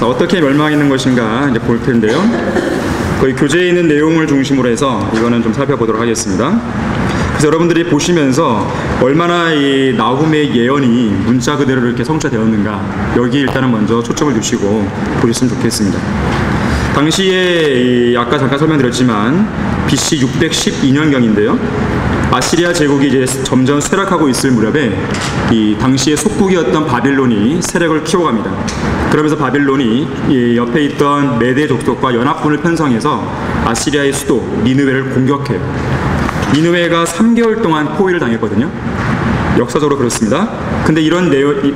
자, 어떻게 멸망하는 것인가 이제 볼 텐데요. 거의 교재에 있는 내용을 중심으로 해서 이거는 좀 살펴보도록 하겠습니다. 그래서 여러분들이 보시면서 얼마나 이 나훔의 예언이 문자 그대로 이렇게 성취되었는가, 여기 일단은 먼저 초점을 두시고 보셨으면 좋겠습니다. 당시에 아까 잠깐 설명드렸지만 BC 612년경인데요. 아시리아 제국이 이제 점점 쇠락하고 있을 무렵에 이 당시의 속국이었던 바빌론이 세력을 키워갑니다. 그러면서 바빌론이 이 옆에 있던 메대 족속과 연합군을 편성해서 아시리아의 수도 니느웨를 공격해요. 니느웨가 3개월 동안 포위를 당했거든요. 역사적으로 그렇습니다. 근데 이런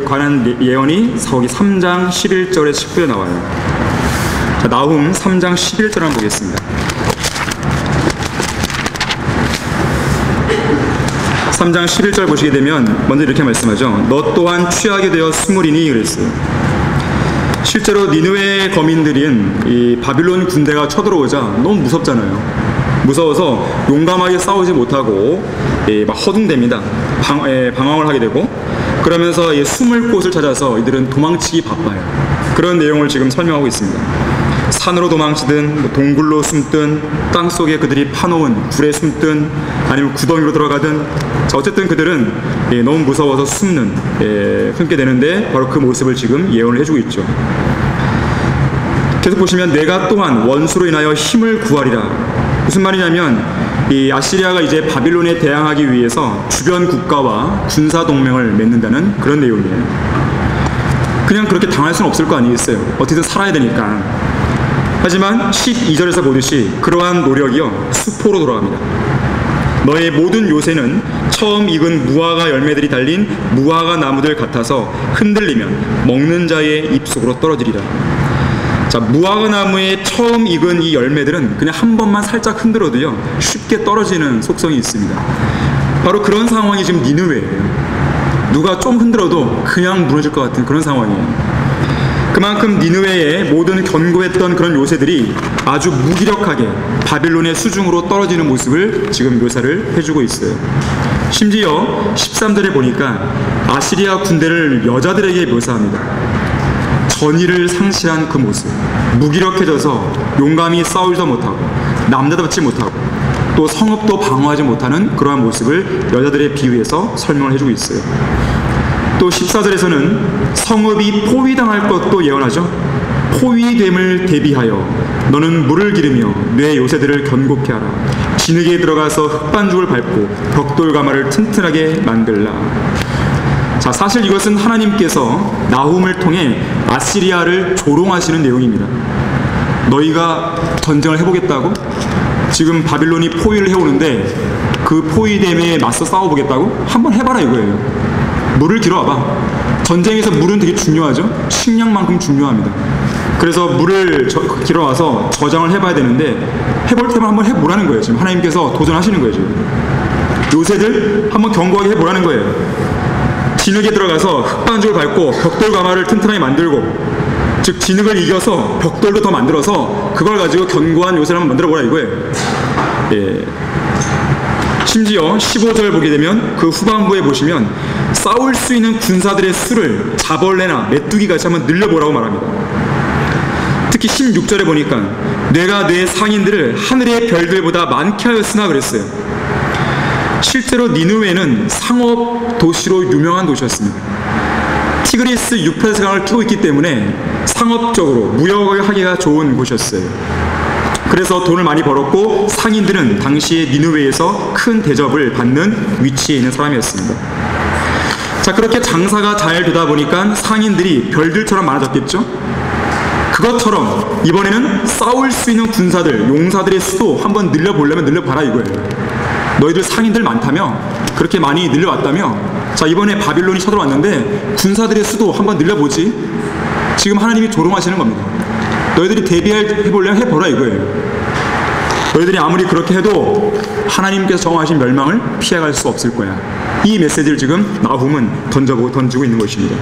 관한 예언이 거기 3장 11절에 19절에 나와요. 자, 나훔 3장 11절 한번 보겠습니다. 3장 11절 보시게 되면 먼저 이렇게 말씀하죠. 너 또한 취하게 되어 스무리니 그랬어요. 실제로 니느웨 거민들은 이 바빌론 군대가 쳐들어오자 너무 무섭잖아요. 무서워서 용감하게 싸우지 못하고 막 허둥댑니다. 방황을 하게 되고, 그러면서 숨을 곳을 찾아서 이들은 도망치기 바빠요. 그런 내용을 지금 설명하고 있습니다. 산으로 도망치든 동굴로 숨든 땅속에 그들이 파놓은 굴에 숨든 아니면 구덩이로 들어가든, 자, 어쨌든 그들은 너무 무서워서 숨게 되는데 바로 그 모습을 지금 예언을 해주고 있죠. 계속 보시면 내가 또한 원수로 인하여 힘을 구하리라. 무슨 말이냐면 이 아시리아가 이제 바빌론에 대항하기 위해서 주변 국가와 군사 동맹을 맺는다는 그런 내용이에요. 그냥 그렇게 당할 수는 없을 거 아니겠어요. 어떻게든 살아야 되니까. 하지만 12절에서 보듯이 그러한 노력이요 수포로 돌아갑니다. 너의 모든 요새는 처음 익은 무화과 열매들이 달린 무화과 나무들 같아서 흔들리면 먹는 자의 입속으로 떨어지리라. 자, 무화과 나무에 처음 익은 이 열매들은 그냥 한 번만 살짝 흔들어도요 쉽게 떨어지는 속성이 있습니다. 바로 그런 상황이 지금 니느웨예요. 누가 좀 흔들어도 그냥 무너질 것 같은 그런 상황이에요. 그만큼 니느웨의 모든 견고했던 그런 요새들이 아주 무기력하게 바빌론의 수중으로 떨어지는 모습을 지금 묘사를 해주고 있어요. 심지어 13절에 보니까 아시리아 군대를 여자들에게 묘사합니다. 전의를 상실한 그 모습, 무기력해져서 용감히 싸우지도 못하고 남자답지 못하고 또 성읍도 방어하지 못하는 그러한 모습을 여자들에 비유해서 설명을 해주고 있어요. 또 14절에서는 성읍이 포위당할 것도 예언하죠. 포위됨을 대비하여 너는 물을 기르며 뇌 요새들을 견고케 하라. 진흙에 들어가서 흙반죽을 밟고 벽돌 가마를 튼튼하게 만들라. 자, 사실 이것은 하나님께서 나훔을 통해 아시리아를 조롱하시는 내용입니다. 너희가 전쟁을 해보겠다고? 지금 바빌론이 포위를 해오는데 그 포위됨에 맞서 싸워보겠다고? 한번 해봐라 이거예요. 물을 길어와봐. 전쟁에서 물은 되게 중요하죠. 식량만큼 중요합니다. 그래서 물을 길어와서 저장을 해봐야 되는데 해볼 때만 한번 해보라는 거예요. 지금 하나님께서 도전하시는 거예요. 지금 요새들 한번 견고하게 해보라는 거예요. 진흙에 들어가서 흙반죽을 밟고 벽돌 가마를 튼튼하게 만들고, 즉 진흙을 이겨서 벽돌도 더 만들어서 그걸 가지고 견고한 요새를 한번 만들어보라 이거예요. 예. 심지어 15절 보게 되면 그 후반부에 보시면 싸울 수 있는 군사들의 수를 자벌레나 메뚜기같이 한번 늘려보라고 말합니다. 특히 16절에 보니까 내가 내 상인들을 하늘의 별들보다 많게 하였으나 그랬어요. 실제로 니느웨는 상업 도시로 유명한 도시였습니다. 티그리스 유프라tes 강을 끼고 있기 때문에 상업적으로 무역을 하기가 좋은 곳이었어요. 그래서 돈을 많이 벌었고 상인들은 당시에 니느웨에서 큰 대접을 받는 위치에 있는 사람이었습니다. 자, 그렇게 장사가 잘 되다 보니까 상인들이 별들처럼 많아졌겠죠. 그것처럼 이번에는 싸울 수 있는 군사들, 용사들의 수도 한번 늘려보려면 늘려봐라 이거예요. 너희들 상인들 많다며? 그렇게 많이 늘려왔다며? 자, 이번에 바빌론이 쳐들어왔는데 군사들의 수도 한번 늘려보지. 지금 하나님이 조롱하시는 겁니다. 너희들이 대비해보려면 해보라 이거예요. 너희들이 아무리 그렇게 해도 하나님께서 정하신 멸망을 피해갈 수 없을 거야. 이 메시지를 지금 나훔은 던지고 있는 것입니다.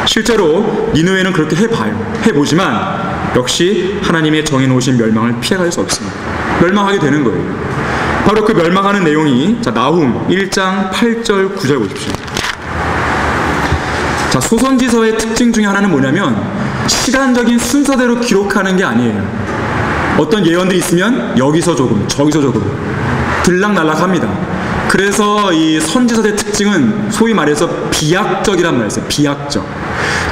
실제로 니느웨는 그렇게 해보지만 역시 하나님의 정해놓으신 멸망을 피해갈 수 없습니다. 멸망하게 되는 거예요. 바로 그 멸망하는 내용이 자, 나훔 1장 8절 9절 보십시오. 자, 소선지서의 특징 중에 하나는 뭐냐면 시간적인 순서대로 기록하는 게 아니에요. 어떤 예언들이 있으면 여기서 조금, 저기서 조금 들락날락합니다. 그래서 이 선지서의 특징은 소위 말해서 비약적이란 말이에요. 비약적.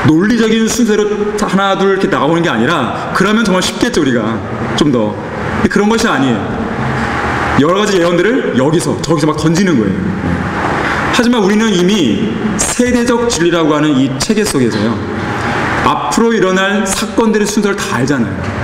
논리적인 순서대로 하나 둘 이렇게 나오는 게 아니라, 그러면 정말 쉽겠죠, 우리가 좀 더. 근데 그런 것이 아니에요. 여러 가지 예언들을 여기서 저기서 막 던지는 거예요. 하지만 우리는 이미 세대적 진리라고 하는 이 체계 속에서요, 앞으로 일어날 사건들의 순서를 다 알잖아요.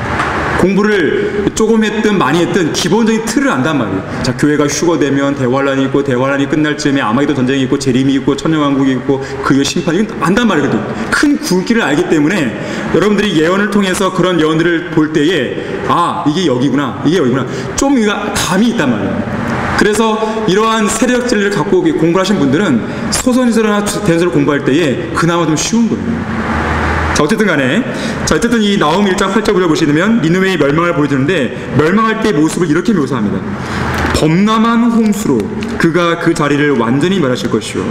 공부를 조금 했든 많이 했든 기본적인 틀을 안단 말이에요. 자, 교회가 휴거되면 대환란이 있고, 대환란이 끝날 즈음에 아마게도 전쟁이 있고, 재림이 있고, 천년왕국이 있고, 그 이후 심판이, 이건 안단 말이에요. 큰 굵기를 알기 때문에 여러분들이 예언을 통해서 그런 예언들을 볼 때에 이게 여기구나, 이게 여기구나, 좀 감이 있단 말이에요. 그래서 이러한 세대적 진리를 갖고 공부를 하신 분들은 소선지서나 대전서를 공부할 때에 그나마 좀 쉬운 거예요. 자, 어쨌든 간에, 어쨌든 이 나홈 1장 8절을 보시면 니느웨의 멸망을 보여주는데, 멸망할 때의 모습을 이렇게 묘사합니다. 범람한 홍수로 그가 그 자리를 완전히 멸하실 것이요,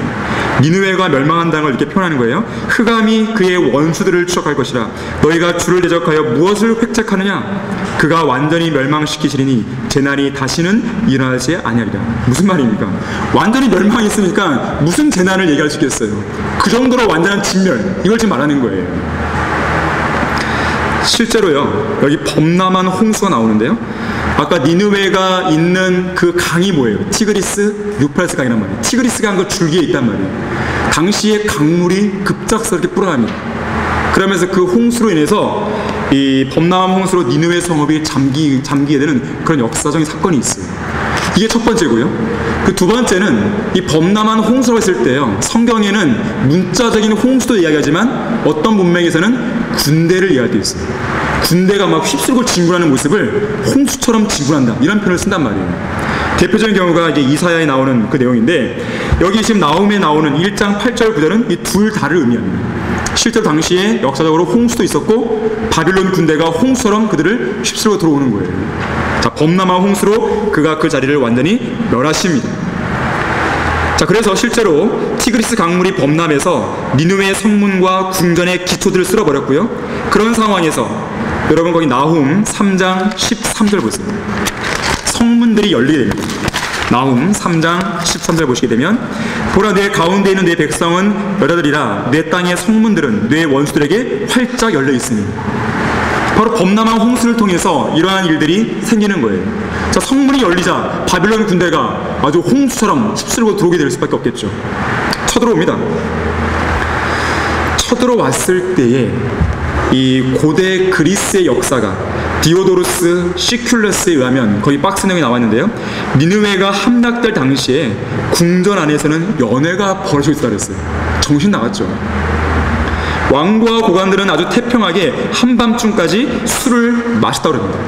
니느웨가 멸망한다는 걸 이렇게 표현하는 거예요. 흑암이 그의 원수들을 추적할 것이라. 너희가 주를 대적하여 무엇을 획책하느냐? 그가 완전히 멸망시키시리니 재난이 다시는 일어나지 아니하리라. 무슨 말입니까? 완전히 멸망이 있으니까 무슨 재난을 얘기할 수 있겠어요? 그 정도로 완전한 진멸, 이걸 지금 말하는 거예요. 실제로요, 여기 범람한 홍수가 나오는데요, 아까 니느웨가 있는 그 강이 뭐예요? 티그리스, 유프라tes 강이란 말이에요. 티그리스 강 그 줄기에 있단 말이에요. 당시에 강물이 급작스럽게 불어납니다. 그러면서 그 홍수로 인해서 이 범람한 홍수로 니느웨 성읍이 잠기게 되는 그런 역사적인 사건이 있어요. 이게 첫 번째고요. 그 두 번째는 이 범람한 홍수라고 했을 때요, 성경에는 문자적인 홍수도 이야기하지만 어떤 문맥에서는 군대를 이해할 때 있어요. 군대가 막 휩쓸고 진군하는 모습을 홍수처럼 진군한다, 이런 표현을 쓴단 말이에요. 대표적인 경우가 이제 이사야에 나오는 그 내용인데, 여기 지금 나홈에 나오는 1장 8절 9절은 이 둘 다를 의미합니다. 실제로 당시에 역사적으로 홍수도 있었고, 바빌론 군대가 홍수처럼 그들을 휩쓸고 들어오는 거예요. 자, 범람한 홍수로 그가 그 자리를 완전히 멸하십니다. 자, 그래서 실제로 티그리스 강물이 범람해서 니느웨의 성문과 궁전의 기초들을 쓸어버렸고요. 그런 상황에서 여러분 거기 나홈 3장 13절 보세요. 성문들이 열리게 됩니다. 나홈 3장 13절 보시게 되면, 보라, 내 가운데 있는 내 백성은 여자들이라. 내 땅의 성문들은 내 원수들에게 활짝 열려 있으니. 바로 범람한 홍수를 통해서 이러한 일들이 생기는 거예요. 자, 성문이 열리자 바빌론 군대가 아주 홍수처럼 휩쓸고 들어오게 될 수밖에 없겠죠. 쳐들어옵니다. 쳐들어왔을 때에 이 고대 그리스의 역사가 디오도루스 시큘러스에 의하면, 거기 박스 내용이 나와 있는데요, 니느웨가 함락될 당시에 궁전 안에서는 연회가 벌어지고 있다 그랬어요. 정신 나갔죠. 왕과 고관들은 아주 태평하게 한밤중까지 술을 마셨다고 합니다.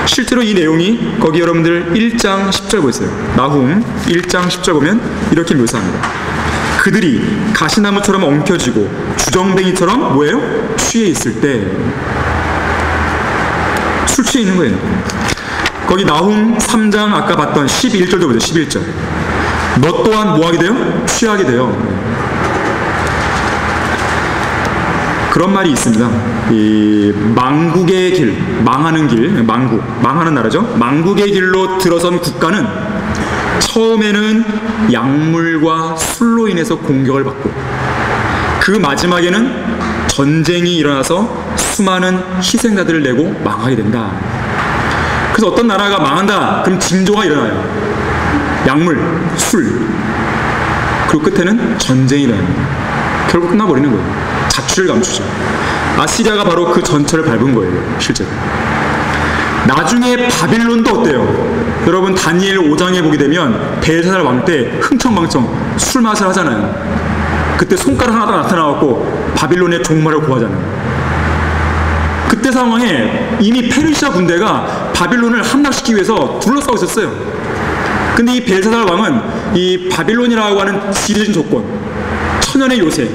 실제로 이 내용이 거기 여러분들 1장 10절 보세요. 나홈 1장 10절 보면 이렇게 묘사합니다. 그들이 가시나무처럼 엉켜지고 주정뱅이처럼 뭐예요? 취해 있을 때. 술 취해 있는 거예요. 거기 나홈 3장 아까 봤던 11절도 보세요. 11절. 너 또한 뭐 하게 돼요? 취하게 돼요. 그런 말이 있습니다. 이 망국의 길, 망하는 길, 망하는 나라죠. 망국의 길로 들어선 국가는 처음에는 약물과 술로 인해서 공격을 받고, 그 마지막에는 전쟁이 일어나서 수많은 희생자들을 내고 망하게 된다. 그래서 어떤 나라가 망한다, 그럼 징조가 일어나요. 약물, 술, 그리고 끝에는 전쟁이 일어납니다. 결국 끝나버리는 거예요. 자취를 감추죠. 아시리아가 바로 그 전철을 밟은 거예요, 실제로. 나중에 바빌론도 어때요? 여러분 다니엘 5장에 보게 되면 벨사살 왕 때 흥청망청 술 맛을 하잖아요. 그때 손가락 하나가 나타나갖고 바빌론의 종말을 고하잖아요. 그때 상황에 이미 페르시아 군대가 바빌론을 함락시키기 위해서 둘러싸고 있었어요. 근데 이 벨사살 왕은 이 바빌론이라고 하는 지리적인 조건, 천연의 요새,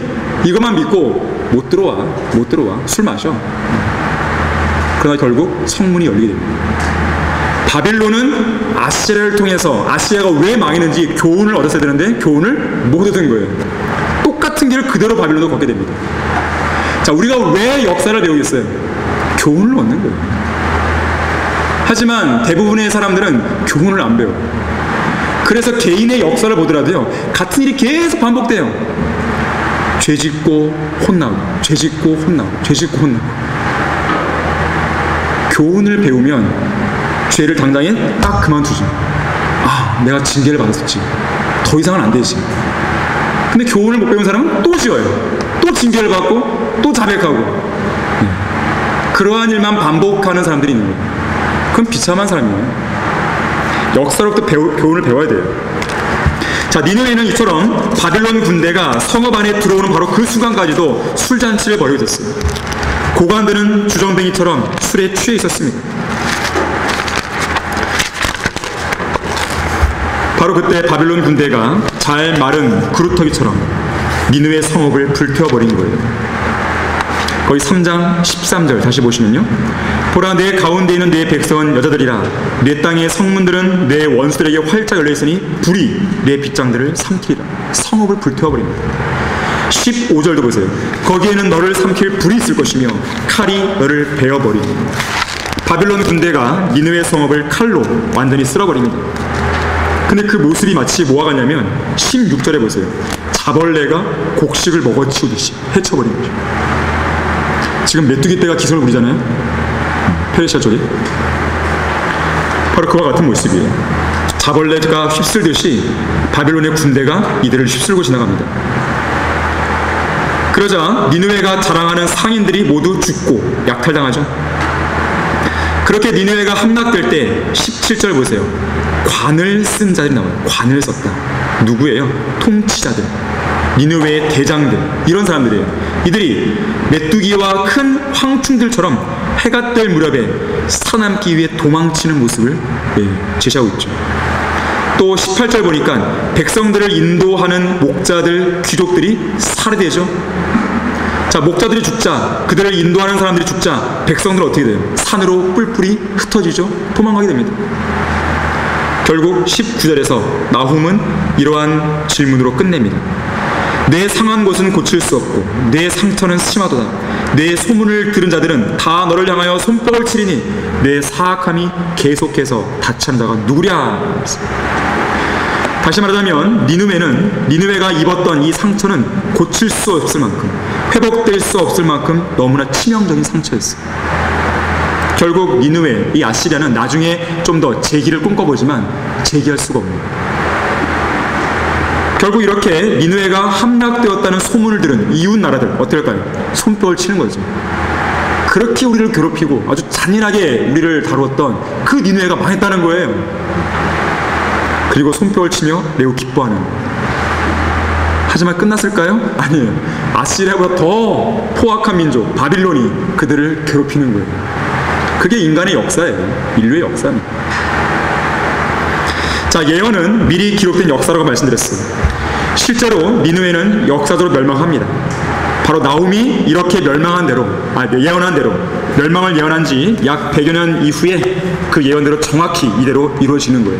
이것만 믿고 못 들어와, 술 마셔. 그러나 결국 성문이 열리게 됩니다. 바빌론은 아시리아를 통해서, 아시리아가 왜 망했는지 교훈을 얻었어야 되는데 교훈을 못 얻은 거예요. 똑같은 길을 그대로 바빌론으로 걷게 됩니다. 자, 우리가 왜 역사를 배우겠어요? 교훈을 얻는 거예요. 하지만 대부분의 사람들은 교훈을 안 배워요. 그래서 개인의 역사를 보더라도요, 같은 일이 계속 반복돼요. 죄 짓고 혼나고, 죄 짓고 혼나고, 죄 짓고 혼나고. 교훈을 배우면 죄를 당당히 딱 그만두죠. 아, 내가 징계를 받았었지. 더 이상은 안 되지. 근데 교훈을 못 배운 사람은 또 지어요. 또 징계를 받고 또 자백하고. 그러한 일만 반복하는 사람들이 있는 거예요. 그건 비참한 사람이에요. 역사로부터 교훈을 배워야 돼요. 자, 니느웨는 이처럼 바빌론 군대가 성읍 안에 들어오는 바로 그 순간까지도 술잔치를 벌이게 됐어요. 고관들은 주정뱅이처럼 술에 취해 있었습니다. 바로 그때 바빌론 군대가 잘 마른 그루터기처럼 니느웨 성읍을 불태워버린 거예요. 거기 3장 13절 다시 보시면요. 보라, 내 가운데 있는 내 백성은 여자들이라. 내 땅의 성문들은 내 원수들에게 활짝 열려있으니 불이 내 빗장들을 삼키리라. 성읍을 불태워버립니다. 15절도 보세요. 거기에는 너를 삼킬 불이 있을 것이며 칼이 너를 베어버리니. 바빌론 군대가 니느웨 성읍을 칼로 완전히 쓸어버립니다. 근데 그 모습이 마치 뭐와 같냐면 16절에 보세요. 자벌레가 곡식을 먹어치우듯이 헤쳐버린 거죠. 지금 메뚜기 떼가 기선을 부리잖아요. 페르시아 쪽에. 바로 그와 같은 모습이에요. 자벌레가 휩쓸듯이 바빌론의 군대가 이들을 휩쓸고 지나갑니다. 그러자 니느웨가 자랑하는 상인들이 모두 죽고 약탈당하죠. 그렇게 니느웨가 함락될 때 17절 보세요. 관을 쓴 자들이 나와요. 관을 썼다. 누구예요? 통치자들, 니느웨의 대장들, 이런 사람들이에요. 이들이 메뚜기와 큰 황충들처럼 해가 뜰 무렵에 살아남기 위해 도망치는 모습을 제시하고 있죠. 또 18절 보니까 백성들을 인도하는 목자들, 귀족들이 살해되죠. 자, 목자들이 죽자, 그들을 인도하는 사람들이 죽자, 백성들은 어떻게 돼요? 산으로 뿔뿔이 흩어지죠. 도망가게 됩니다. 결국 19절에서 나훔은 이러한 질문으로 끝냅니다. 내 상한 곳은 고칠 수 없고 내 상처는 심하도다. 내 소문을 들은 자들은 다 너를 향하여 손뼉을 치리니 내 사악함이 계속해서 다치는 자가 누구랴. 다시 말하자면 니느웨가 입었던 이 상처는 고칠 수 없을 만큼, 회복될 수 없을 만큼 너무나 치명적인 상처였어요. 결국 니느웨, 이 아시리아는 나중에 좀 더 재기를 꿈꿔보지만 재기할 수가 없는 거예요. 결국 이렇게 니느웨가 함락되었다는 소문을 들은 이웃 나라들 어떻게 할까요? 손뼉을 치는 거죠. 그렇게 우리를 괴롭히고 아주 잔인하게 우리를 다루었던 그 니느웨가 망했다는 거예요. 그리고 손뼉을 치며 매우 기뻐하는 거예요. 하지만 끝났을까요? 아니에요. 아시리아보다 더 포악한 민족 바빌론이 그들을 괴롭히는 거예요. 그게 인간의 역사예요. 인류의 역사입니다. 자, 예언은 미리 기록된 역사라고 말씀드렸어요. 실제로 니느웨는 역사적으로 멸망합니다. 바로 나훔이 이렇게 예언한 대로 멸망을 예언한 지 약 100여 년 이후에 그 예언대로 정확히 이대로 이루어지는 거예요.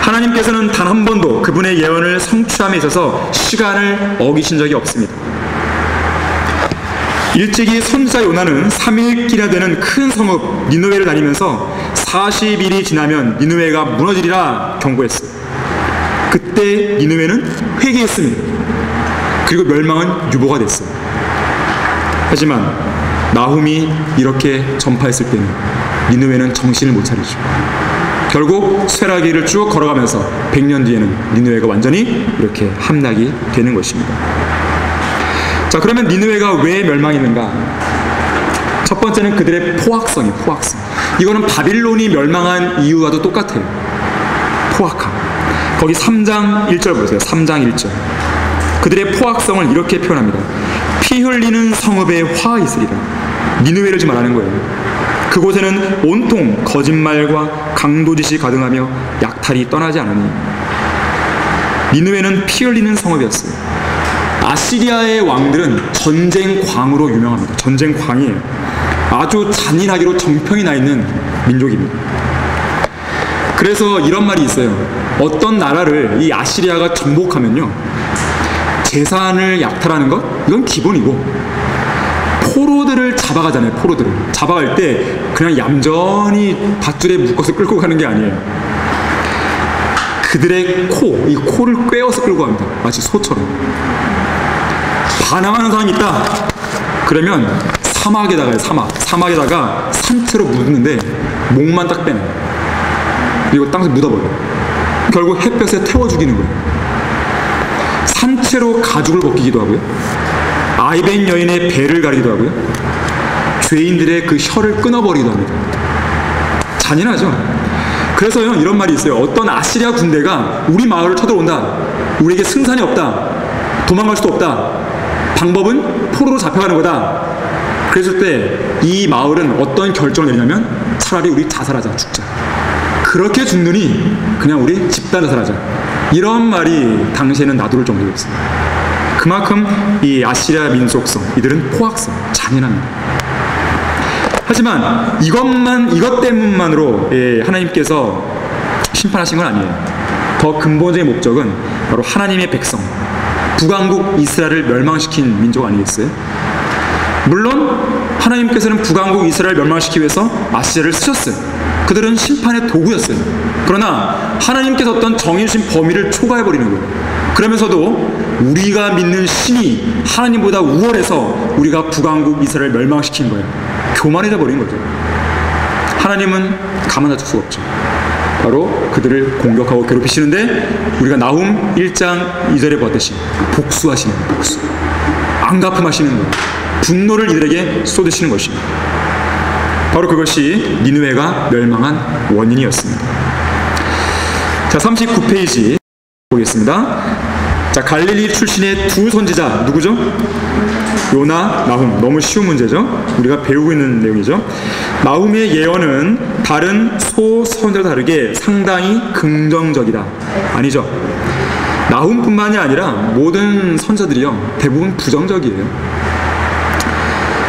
하나님께서는 단 한 번도 그분의 예언을 성취함에 있어서 시간을 어기신 적이 없습니다. 일찍이 선지자 요나는 3일길이나 되는 큰 성읍 니느웨를 다니면서 40일이 지나면 니느웨가 무너지리라 경고했어요. 그때 니느웨는 회개했습니다. 그리고 멸망은 유보가 됐어요. 하지만 나훔이 이렇게 전파했을 때는 니느웨는 정신을 못 차리죠. 결국 쇠라기를 쭉 걸어가면서 100년 뒤에는 니느웨가 완전히 이렇게 함락이 되는 것입니다. 자, 그러면 니느웨가 왜 멸망했는가? 첫 번째는 그들의 포악성이에요. 포악성. 이거는 바빌론이 멸망한 이유와도 똑같아요. 포악함. 거기 3장 1절 보세요. 3장 1절. 그들의 포악성을 이렇게 표현합니다. 피 흘리는 성읍에 화 있으리라. 니느웨를 지금 말하는 거예요. 그곳에는 온통 거짓말과 강도짓이 가득하며 약탈이 떠나지 않으니. 니느웨는 피 흘리는 성읍이었어요. 아시리아의 왕들은 전쟁광으로 유명합니다. 전쟁광이에요. 아주 잔인하기로 정평이 나 있는 민족입니다. 그래서 이런 말이 있어요. 어떤 나라를 이 아시리아가 정복하면요, 재산을 약탈하는 것, 이건 기본이고, 포로들을 잡아가잖아요. 포로들을 잡아갈 때 그냥 얌전히 밧줄에 묶어서 끌고 가는 게 아니에요. 그들의 이 코를 꿰어서 끌고 갑니다. 마치 소처럼. 반항하는 사람이 있다 그러면 사막에다가요. 사막에다가 산채로 묻는데 목만 딱 빼내. 그리고 땅에 묻어버려요. 결국 햇볕에 태워 죽이는 거예요. 산채로 가죽을 벗기기도 하고요. 아이벤 여인의 배를 가리기도 하고요. 죄인들의 그 혀를 끊어버리기도 합니다. 잔인하죠. 그래서요, 이런 말이 있어요. 어떤 아시리아 군대가 우리 마을을 쳐들어온다. 우리에게 승산이 없다. 도망갈 수도 없다. 방법은 포로로 잡혀가는 거다. 그랬을 때 이 마을은 어떤 결정을 내리냐면 차라리 우리 자살하자, 죽자. 그렇게 죽느니 그냥 우리 집단 자살하자. 이런 말이 당시에는 나돌 정도였어요. 그만큼 이 아시리아 민속성, 이들은 포악성, 잔인합니다. 하지만 이것 때문만으로 하나님께서 심판하신 건 아니에요. 더 근본적인 목적은 바로 하나님의 백성, 북왕국 이스라엘을 멸망시킨 민족 아니겠어요? 물론 하나님께서는 북왕국 이스라엘을 멸망시키기 위해서 아시리아를 쓰셨어요. 그들은 심판의 도구였어요. 그러나 하나님께서 어떤 정해주신 범위를 초과해버리는 거예요. 그러면서도 우리가 믿는 신이 하나님보다 우월해서 우리가 북왕국 이스라엘을 멸망시킨 거예요. 교만해져 버린 거죠. 하나님은 가만 놔둘 수가 없죠. 바로 그들을 공격하고 괴롭히시는데 우리가 나훔 1장 2절에 보았듯이 복수하시는 거예요. 복수. 안갚음하시는 거예요. 분노를 이들에게 쏟으시는 것입니다. 바로 그것이 니느웨가 멸망한 원인이었습니다. 자, 39페이지 보겠습니다. 자, 갈릴리 출신의 두 선지자 누구죠? 요나, 나훔. 너무 쉬운 문제죠? 우리가 배우고 있는 내용이죠. 나훔의 예언은 다른 소선지자와 다르게 상당히 긍정적이다. 아니죠. 나훔뿐만이 아니라 모든 선지자들이요, 대부분 부정적이에요.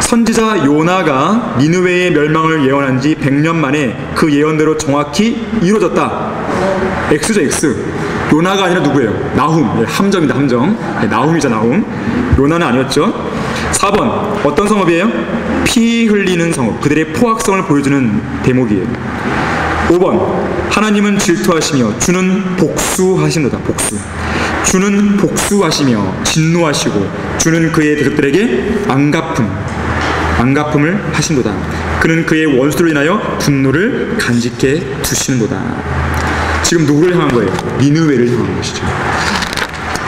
선지자 요나가 니느웨의 멸망을 예언한 지 100년 만에 그 예언대로 정확히 이루어졌다. X죠, X. 요나가 아니라 누구예요? 나훔. 함정입니다, 함정. 나훔이죠, 나훔. 요나는 아니었죠. 4번. 어떤 성읍이에요? 피 흘리는 성읍. 그들의 포악성을 보여주는 대목이에요. 5번. 하나님은 질투하시며 주는 복수하시노다. 복수. 주는 복수하시며 진노하시고 주는 그의 대적들에게 안갚음을 하신도다. 그는 그의 원수로 인하여 분노를 간직해 두시는도다. 지금 누구를 향한 거예요? 니느웨를 향한 것이죠.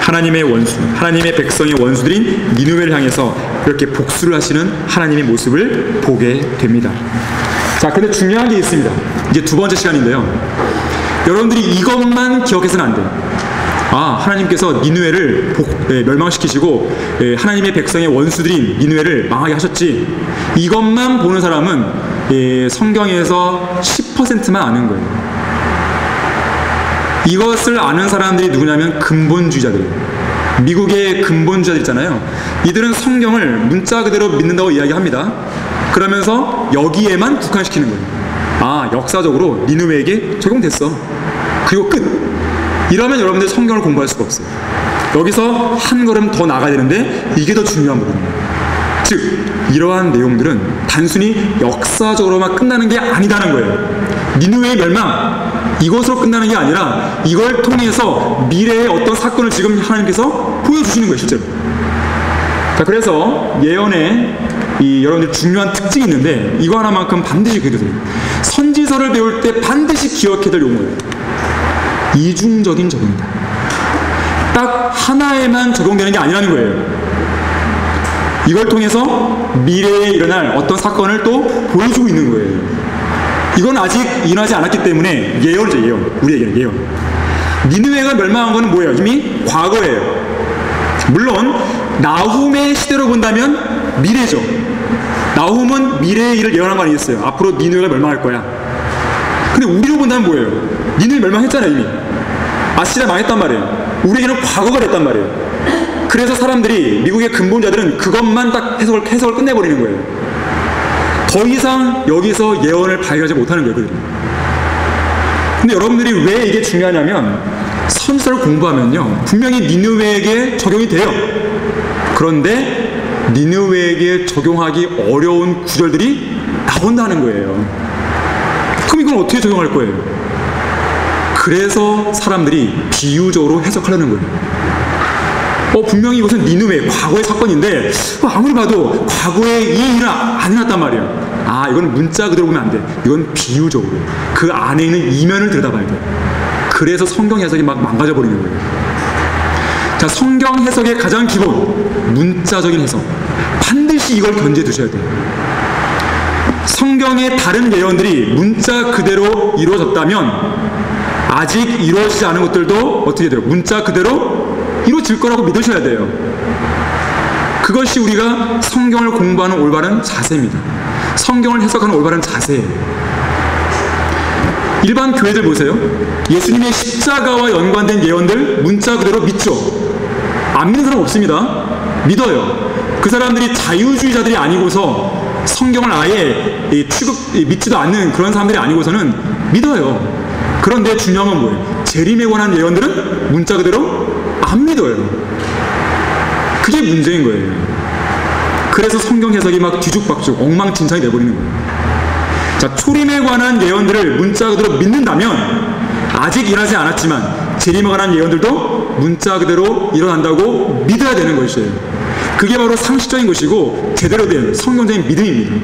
하나님의 원수, 하나님의 백성의 원수들인 니느웨를 향해서 이렇게 복수를 하시는 하나님의 모습을 보게 됩니다. 자, 근데 중요한 게 있습니다. 이제 두 번째 시간인데요. 여러분들이 이것만 기억해서는 안 돼요. 아, 하나님께서 니느웨를 멸망시키시고 하나님의 백성의 원수들인 니느웨를 망하게 하셨지. 이것만 보는 사람은 성경에서 10%만 아는 거예요. 이것을 아는 사람들이 누구냐면 근본주의자들이에요. 미국의 근본주의자들 있잖아요. 이들은 성경을 문자 그대로 믿는다고 이야기합니다. 그러면서 여기에만 국한시키는 거예요. 아, 역사적으로 니느웨에게 적용됐어. 그리고 끝. 이러면 여러분들 성경을 공부할 수가 없어요. 여기서 한 걸음 더 나가야 되는데 이게 더 중요한 부분이에요. 즉, 이러한 내용들은 단순히 역사적으로만 끝나는 게 아니다는 거예요. 니느웨의 멸망, 이것으로 끝나는 게 아니라 이걸 통해서 미래의 어떤 사건을 지금 하나님께서 보여주시는 거예요, 실제로. 자, 그래서 예언에 여러분들 중요한 특징이 있는데 이거 하나만큼 반드시 기억해두세요. 선지서를 배울 때 반드시 기억해야 될 용어예요. 이중적인 적용이다. 딱 하나에만 적용되는 게 아니라는 거예요. 이걸 통해서 미래에 일어날 어떤 사건을 또 보여주고 있는 거예요. 이건 아직 일어나지 않았기 때문에 예언이죠, 예언. 우리에게는 예언. 니느웨가 멸망한 건 뭐예요? 이미 과거예요. 물론 나훔의 시대로 본다면 미래죠. 나훔은 미래의 일을 예언한 거 아니겠어요? 앞으로 니느웨가 멸망할 거야. 근데 우리로 본다면 뭐예요? 니느웨 멸망했잖아요, 이미. 아시리아 망했단 말이에요. 우리에게는 과거가 됐단 말이에요. 그래서 사람들이, 미국의 근본자들은 그것만 딱 해석을 끝내버리는 거예요. 더 이상 여기서 예언을 발견하지 못하는 거예요, 그들은. 근데 여러분들이 왜 이게 중요하냐면 선지서를 공부하면요, 분명히 니느웨에게 적용이 돼요. 그런데 니느웨에게 적용하기 어려운 구절들이 나온다는 거예요. 그럼 이건 어떻게 적용할 거예요? 그래서 사람들이 비유적으로 해석하려는 거예요. 분명히 이것은 니느웨, 과거의 사건인데 아무리 봐도 과거에 이 일은 안 일어났단 말이에요. 이건 문자 그대로 보면 안 돼. 이건 비유적으로 그 안에 있는 이면을 들여다봐야 돼. 그래서 성경 해석이 막 망가져 버리는 거예요. 자, 성경 해석의 가장 기본, 문자적인 해석. 반드시 이걸 견지해 두셔야 돼요. 성경의 다른 예언들이 문자 그대로 이루어졌다면 아직 이루어지지 않은 것들도 어떻게 돼요? 문자 그대로 이루어질 거라고 믿으셔야 돼요. 그것이 우리가 성경을 공부하는 올바른 자세입니다. 성경을 해석하는 올바른 자세예요. 일반 교회들 보세요. 예수님의 십자가와 연관된 예언들 문자 그대로 믿죠. 안 믿는 사람 없습니다. 믿어요. 그 사람들이 자유주의자들이 아니고서 성경을 아예 믿지도 않는 그런 사람들이 아니고서는 믿어요. 그런데 중요한 건 뭐예요? 재림에 관한 예언들은 문자 그대로 안 믿어요. 그게 문제인 거예요. 그래서 성경 해석이 막 뒤죽박죽 엉망진창이 돼버리는 거예요. 자, 초림에 관한 예언들을 문자 그대로 믿는다면 아직 일어나지 않았지만 재림에 관한 예언들도 문자 그대로 일어난다고 믿어야 되는 것이에요. 그게 바로 상식적인 것이고 제대로 된 성경적인 믿음입니다.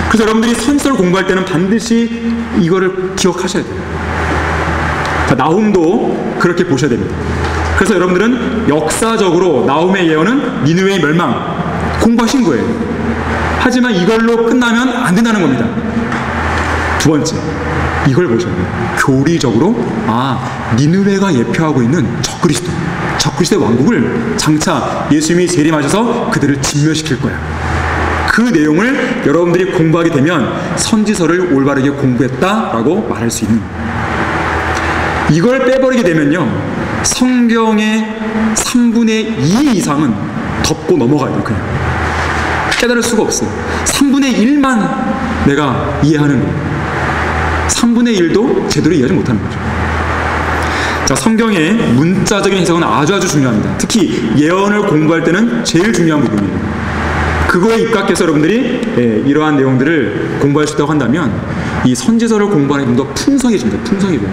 그래서 여러분들이 선지서를 공부할 때는 반드시 이거를 기억하셔야 돼요. 자, 나훔도 그렇게 보셔야 됩니다. 그래서 여러분들은 역사적으로 나훔의 예언은 니느웨의 멸망 공부하신 거예요. 하지만 이걸로 끝나면 안 된다는 겁니다. 두 번째, 이걸 보셔야 돼요. 교리적으로 니느웨가 예표하고 있는 적그리스도의 왕국을 장차 예수님이 재림하셔서 그들을 진멸시킬 거야. 그 내용을 여러분들이 공부하게 되면 선지서를 올바르게 공부했다라고 말할 수 있는 거예요. 이걸 빼버리게 되면요, 성경의 3분의 2 이상은 덮고 넘어가야 돼요. 그냥 깨달을 수가 없어요. 3분의 1만 내가 이해하는 거예요. 3분의 1도 제대로 이해하지 못하는 거죠. 자, 성경의 문자적인 해석은 아주 중요합니다. 특히 예언을 공부할 때는 제일 중요한 부분이에요. 그거에 입각해서 여러분들이 이러한 내용들을 공부할 수 있다고 한다면 이 선지서를 공부하는 게 좀 더 풍성해집니다. 풍성해져요.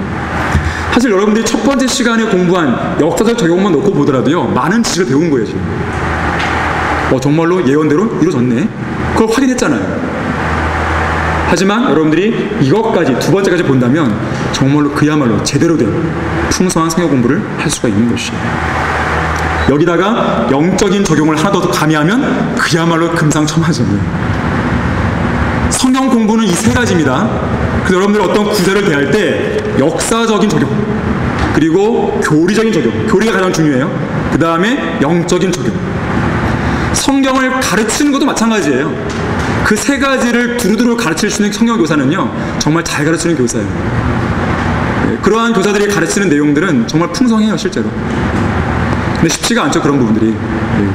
사실 여러분들이 첫 번째 시간에 공부한 역사적 적용만 놓고 보더라도요, 많은 지식을 배운 거예요, 지금. 정말로 예언대로 이루어졌네. 그걸 확인했잖아요. 하지만 여러분들이 이것까지, 두 번째까지 본다면 정말로 그야말로 제대로 된 풍성한 성경 공부를 할 수가 있는 것이에요. 여기다가 영적인 적용을 하나 더 가미하면 그야말로 금상첨화잖아요. 성경 공부는 이 세 가지입니다. 그래서 여러분들이 어떤 구절을 대할 때 역사적인 적용, 그리고 교리적인 적용, 교리가 가장 중요해요. 그 다음에 영적인 적용. 성경을 가르치는 것도 마찬가지예요. 그 세 가지를 두루두루 가르칠 수 있는 성경 교사는요, 정말 잘 가르치는 교사예요. 그러한 교사들이 가르치는 내용들은 정말 풍성해요, 실제로. 근데 쉽지가 않죠, 그런 부분들이.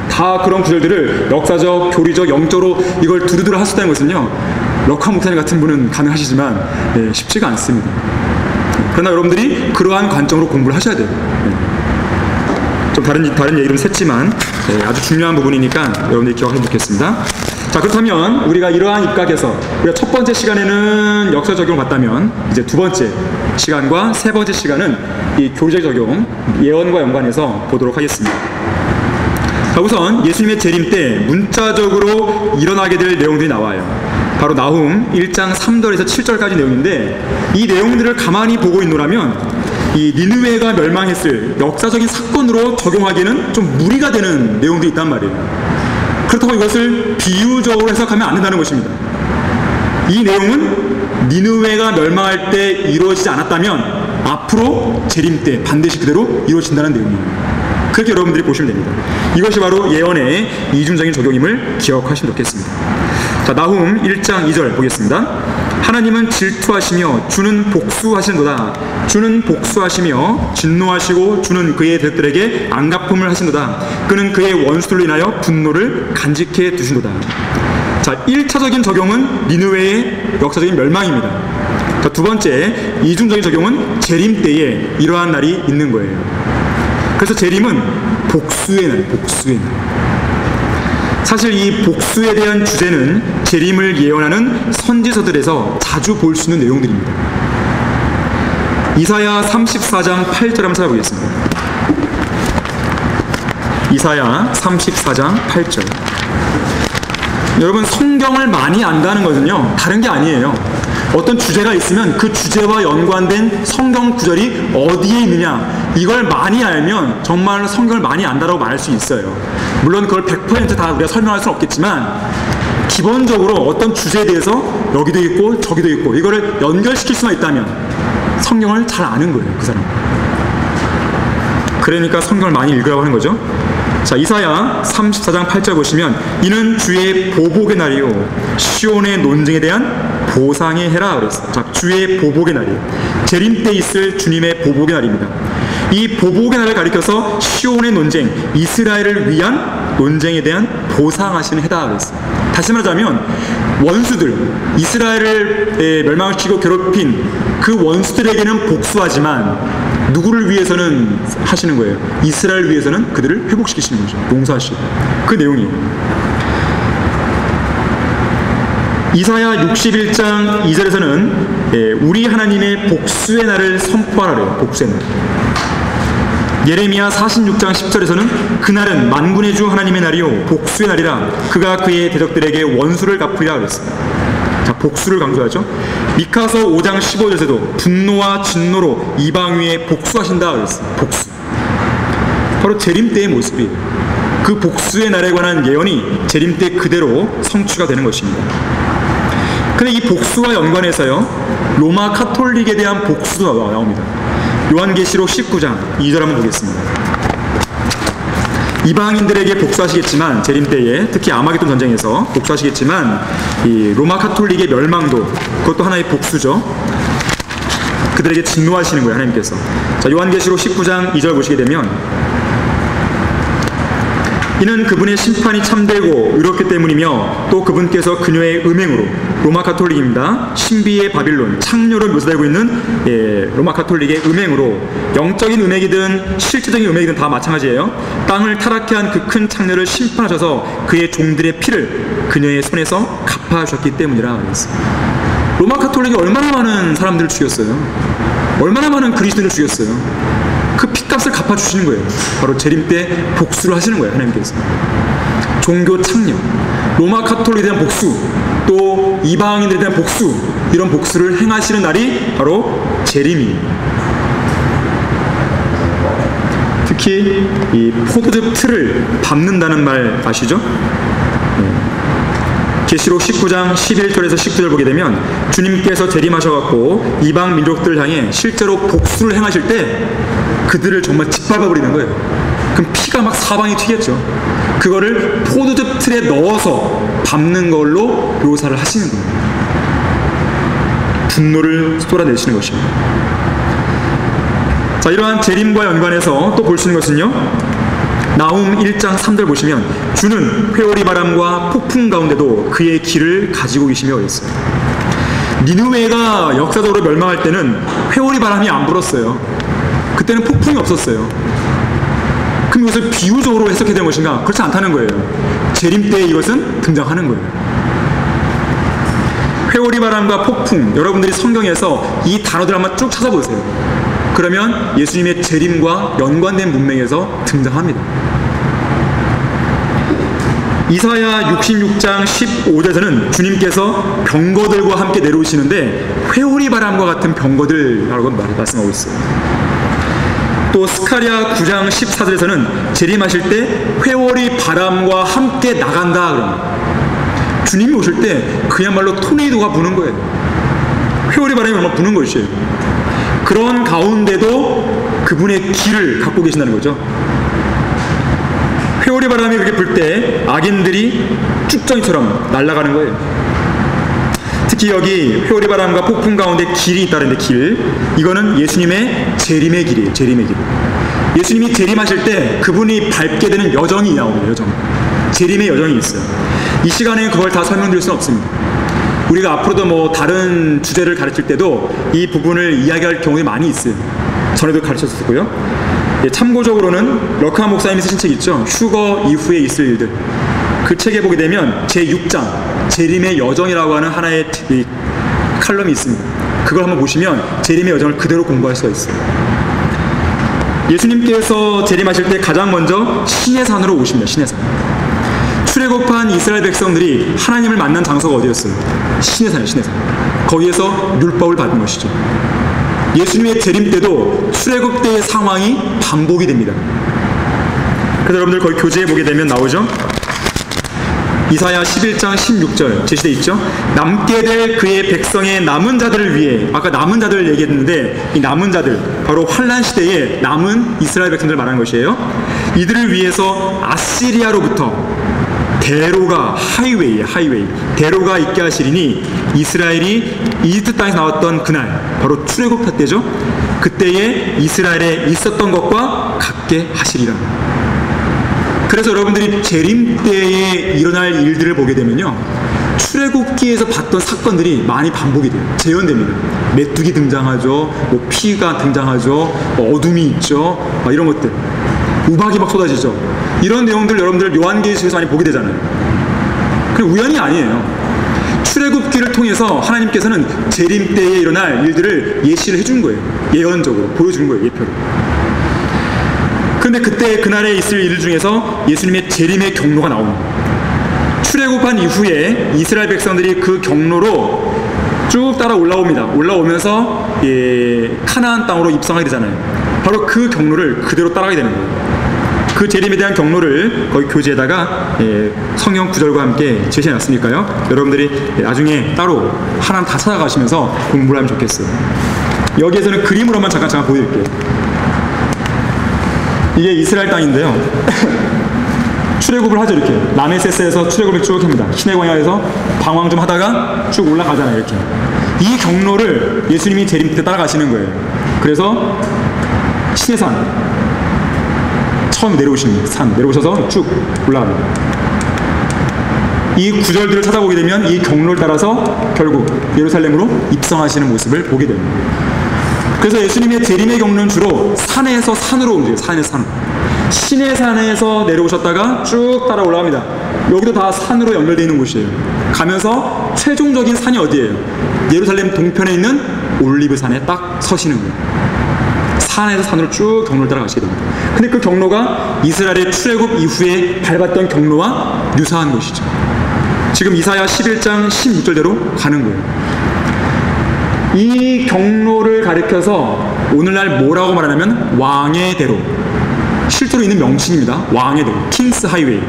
다 그런 구절들을 역사적, 교리적, 영적으로 이걸 두루두루 하셨다는 것은요, 럭하 목사님 같은 분은 가능하시지만 쉽지가 않습니다. 그러나 여러분들이 그러한 관점으로 공부를 하셔야 돼요. 좀 다른 얘기를 샜지만 아주 중요한 부분이니까 여러분들이 기억하시면 좋겠습니다. 자, 그렇다면 우리가 이러한 입각에서 우리가 첫 번째 시간에는 역사 적용을 봤다면 이제 두 번째 시간과 세 번째 시간은 이 교리적 적용, 예언과 연관해서 보도록 하겠습니다. 자, 우선 예수님의 재림 때 문자적으로 일어나게 될 내용들이 나와요. 바로 나훔 1장 3절에서 7절까지 내용인데, 이 내용들을 가만히 보고 있노라면 이 니느웨가 멸망했을 역사적인 사건으로 적용하기에는 좀 무리가 되는 내용들이 있단 말이에요. 그렇다고 이것을 비유적으로 해석하면 안 된다는 것입니다. 이 내용은 니느웨가 멸망할 때 이루어지지 않았다면 앞으로 재림 때 반드시 그대로 이루어진다는 내용이에요. 그렇게 여러분들이 보시면 됩니다. 이것이 바로 예언의 이중적인 적용임을 기억하시면 좋겠습니다. 자, 나훔 1장 2절 보겠습니다. 하나님은 질투하시며 주는 복수하시는도다. 주는 복수하시며 진노하시고 주는 그의 대들에게 안갚음을 하시는도다. 그는 그의 원수들로 인하여 분노를 간직해 두신도다. 자, 1차적인 적용은 니느웨의 역사적인 멸망입니다. 자, 두 번째, 이중적인 적용은 재림 때에 이러한 날이 있는 거예요. 그래서 재림은 복수의 날, 복수의 날. 사실 이 복수에 대한 주제는 재림을 예언하는 선지서들에서 자주 볼 수 있는 내용들입니다. 이사야 34장 8절 한번 찾아보겠습니다. 이사야 34장 8절. 여러분, 성경을 많이 안다는 것은요, 다른 게 아니에요. 어떤 주제가 있으면 그 주제와 연관된 성경 구절이 어디에 있느냐, 이걸 많이 알면 정말 성경을 많이 안다라고 말할 수 있어요. 물론 그걸 100% 다 우리가 설명할 수는 없겠지만 기본적으로 어떤 주제에 대해서 여기도 있고 저기도 있고 이거를 연결시킬 수만 있다면 성경을 잘 아는 거예요, 그 사람. 그러니까 성경을 많이 읽으라고 하는 거죠. 자, 이사야 34장 8절 보시면 이는 주의 보복의 날이요 시온의 논쟁에 대한 보상의 해라 그랬어요. 자, 주의 보복의 날이에요. 재림 때 있을 주님의 보복의 날입니다. 이 보복의 날을 가리켜서 시온의 논쟁, 이스라엘을 위한 논쟁에 대한 보상하시는 해다 그랬어요. 다시 말하자면 원수들, 이스라엘을 멸망을 시키고 괴롭힌 그 원수들에게는 복수하지만 누구를 위해서는 하시는 거예요? 이스라엘을 위해서는 그들을 회복시키시는 거죠. 용서하시고. 그 내용이에요. 이사야 61장 2절에서는 우리 하나님의 복수의 날을 선포하라래요. 복수의 날. 예레미야 46장 10절에서는 그날은 만군의 주 하나님의 날이요 복수의 날이라 그가 그의 대적들에게 원수를 갚으리라 그랬어요. 자, 복수를 강조하죠. 미카서 5장 15절에서도 분노와 진노로 이방 위에 복수하신다 그랬어요. 복수. 바로 재림 때의 모습이에요. 그 복수의 날에 관한 예언이 재림 때 그대로 성취가 되는 것입니다. 근데 이 복수와 연관해서요, 로마 카톨릭에 대한 복수도 나옵니다. 요한계시록 19장 2절 한번 보겠습니다. 이방인들에게 복수하시겠지만 재림 때에 특히 아마겟돈 전쟁에서 복수하시겠지만 이 로마 카톨릭의 멸망도 그것도 하나의 복수죠. 그들에게 진노하시는 거예요, 하나님께서. 자, 요한계시록 19장 2절 보시게 되면 이는 그분의 심판이 참되고 의롭기 때문이며 또 그분께서 그녀의 음행으로, 로마 카톨릭입니다. 신비의 바빌론, 창녀로 묘사되고 있는 로마 카톨릭의 음행으로, 영적인 음행이든 실제적인 음행이든 다 마찬가지예요. 땅을 타락케 한 그 큰 창녀를 심판하셔서 그의 종들의 피를 그녀의 손에서 갚아주셨기 때문이라 그랬어요. 로마 카톨릭이 얼마나 많은 사람들을 죽였어요. 얼마나 많은 그리스도인을 죽였어요. 그 핏값을 갚아주시는 거예요. 바로 재림 때 복수를 하시는 거예요, 하나님께서. 종교 창녀, 로마 카톨릭에 대한 복수, 또 이방인들에 대한 복수, 이런 복수를 행하시는 날이 바로 재림이에요. 특히 이 포도즙 틀을 밟는다는 말 아시죠? 계시록 19장 11절에서 19절 보게 되면 주님께서 재림하셔갖고 이방 민족들 향해 실제로 복수를 행하실 때 그들을 정말 짓밟아버리는 거예요. 그럼 피가 막 사방에 튀겠죠. 그거를 포도즙 틀에 넣어서 밟는 걸로 묘사를 하시는 거예요. 분노를 쏟아내시는 것입니다. 자, 이러한 재림과 연관해서 또 볼 수 있는 것은요, 나훔 1장 3절 보시면 주는 회오리 바람과 폭풍 가운데도 그의 길을 가지고 계시며 그랬어요. 니느웨가 역사적으로 멸망할 때는 회오리 바람이 안 불었어요. 그때는 폭풍이 없었어요. 그럼 이것을 비유적으로 해석해야 되는 것인가? 그렇지 않다는 거예요. 재림 때 이것은 등장하는 거예요. 회오리 바람과 폭풍, 여러분들이 성경에서 이 단어들 한번 쭉 찾아보세요. 그러면 예수님의 재림과 연관된 문맥에서 등장합니다. 이사야 66장 15절에서는 주님께서 병거들과 함께 내려오시는데 회오리 바람과 같은 병거들이라고 말씀하고 있어요. 또 스가랴 9장 14절에서는 재림하실 때 회오리 바람과 함께 나간다 그럽니다. 주님이 오실 때 그야말로 토네이도가 부는 거예요. 회오리 바람이 얼마나 부는 것이에요. 그런 가운데도 그분의 길을 갖고 계신다는 거죠. 회오리 바람이 그렇게 불 때 악인들이 쭉정이처럼 날아가는 거예요. 특히 여기 회오리 바람과 폭풍 가운데 길이 있다는데 길, 이거는 예수님의 재림의 길이에요. 재림의 길. 예수님이 재림하실 때 그분이 밟게 되는 여정이 나옵니다. 여정. 재림의 여정이 있어요. 이 시간에 그걸 다 설명드릴 수는 없습니다. 우리가 앞으로도 뭐 다른 주제를 가르칠 때도 이 부분을 이야기할 경우가 많이 있어요. 전에도 가르쳤었고요. 예, 참고적으로는 럭하 목사님이 쓰신 책 있죠. 휴거 이후에 있을 일들. 그 책에 보게 되면 제6장 재림의 여정이라고 하는 하나의 이 칼럼이 있습니다. 그걸 한번 보시면 재림의 여정을 그대로 공부할 수가 있어요. 예수님께서 재림하실 때 가장 먼저 시내산으로 오십니다. 시내산. 출애굽한 이스라엘 백성들이 하나님을 만난 장소가 어디였어요? 시내산이에요. 시내산. 거기에서 율법을 받은 것이죠. 예수님의 재림 때도 출애굽 때의 상황이 반복이 됩니다. 그래서 여러분들 거기 교재에 보게 되면 나오죠. 이사야 11장 16절 제시되어 있죠. 남게 될 그의 백성의 남은 자들을 위해, 아까 남은 자들을 얘기했는데 이 남은 자들 바로 환란 시대에 남은 이스라엘 백성들을 말하는 것이에요. 이들을 위해서 아시리아로부터 대로가, 하이웨이 대로가 있게 하시리니 이스라엘이 이집트 땅에서 나왔던 그날, 바로 출애굽 때죠. 그때에 이스라엘에 있었던 것과 같게 하시리라. 그래서 여러분들이 재림 때에 일어날 일들을 보게 되면요, 출애굽기에서 봤던 사건들이 많이 반복이 돼요. 재현됩니다. 메뚜기 등장하죠, 뭐 피가 등장하죠, 뭐 어둠이 있죠, 막 이런 것들, 우박이 막 쏟아지죠. 이런 내용들 여러분들 요한계시록에서 많이 보게 되잖아요. 그 우연이 아니에요. 출애굽기를 통해서 하나님께서는 재림 때에 일어날 일들을 예시를 해준 거예요. 예언적으로 보여주는 거예요. 예표로. 그런데 그때 그날에 있을 일 중에서 예수님의 재림의 경로가 나옵니다. 출애굽한 이후에 이스라엘 백성들이 그 경로로 쭉 따라 올라옵니다. 올라오면서 카나안 땅으로 입성하게 되잖아요. 바로 그 경로를 그대로 따라가게 되는 거예요. 그 재림에 대한 경로를 거기 교재에다가 성경 구절과 함께 제시해놨으니까요. 여러분들이 나중에 따로 하나 다 찾아가시면서 공부를 하면 좋겠어요. 여기에서는 그림으로만 잠깐 보여드릴게요. 이게 이스라엘 땅인데요. 출애굽을 하죠. 이렇게 라메세스에서 출애굽을 쭉 합니다. 시내 광야에서 방황 좀 하다가 쭉 올라가잖아요. 이렇게 이 경로를 예수님이 재림 때 따라가시는 거예요. 그래서 시내산 처음 내려오신 산 내려오셔서 쭉 올라갑니다. 이 구절들을 찾아보게 되면 이 경로를 따라서 결국 예루살렘으로 입성하시는 모습을 보게 됩니다. 그래서 예수님의 재림의 경로는 주로 산에서 산으로 움직여요. 산에서 산으로. 시내산에서 내려오셨다가 쭉 따라 올라갑니다. 여기도 다 산으로 연결되어 있는 곳이에요. 가면서 최종적인 산이 어디예요? 예루살렘 동편에 있는 올리브산에 딱 서시는 거예요. 산에서 산으로 쭉 경로를 따라가시게 됩니다. 근데 그 경로가 이스라엘의 출애굽 이후에 밟았던 경로와 유사한 것이죠. 지금 이사야 11장 16절대로 가는 거예요. 이 경로를 가리켜서 오늘날 뭐라고 말하냐면 왕의 대로, 실제로 있는 명칭입니다. 왕의 대로, 킹스 하이웨이.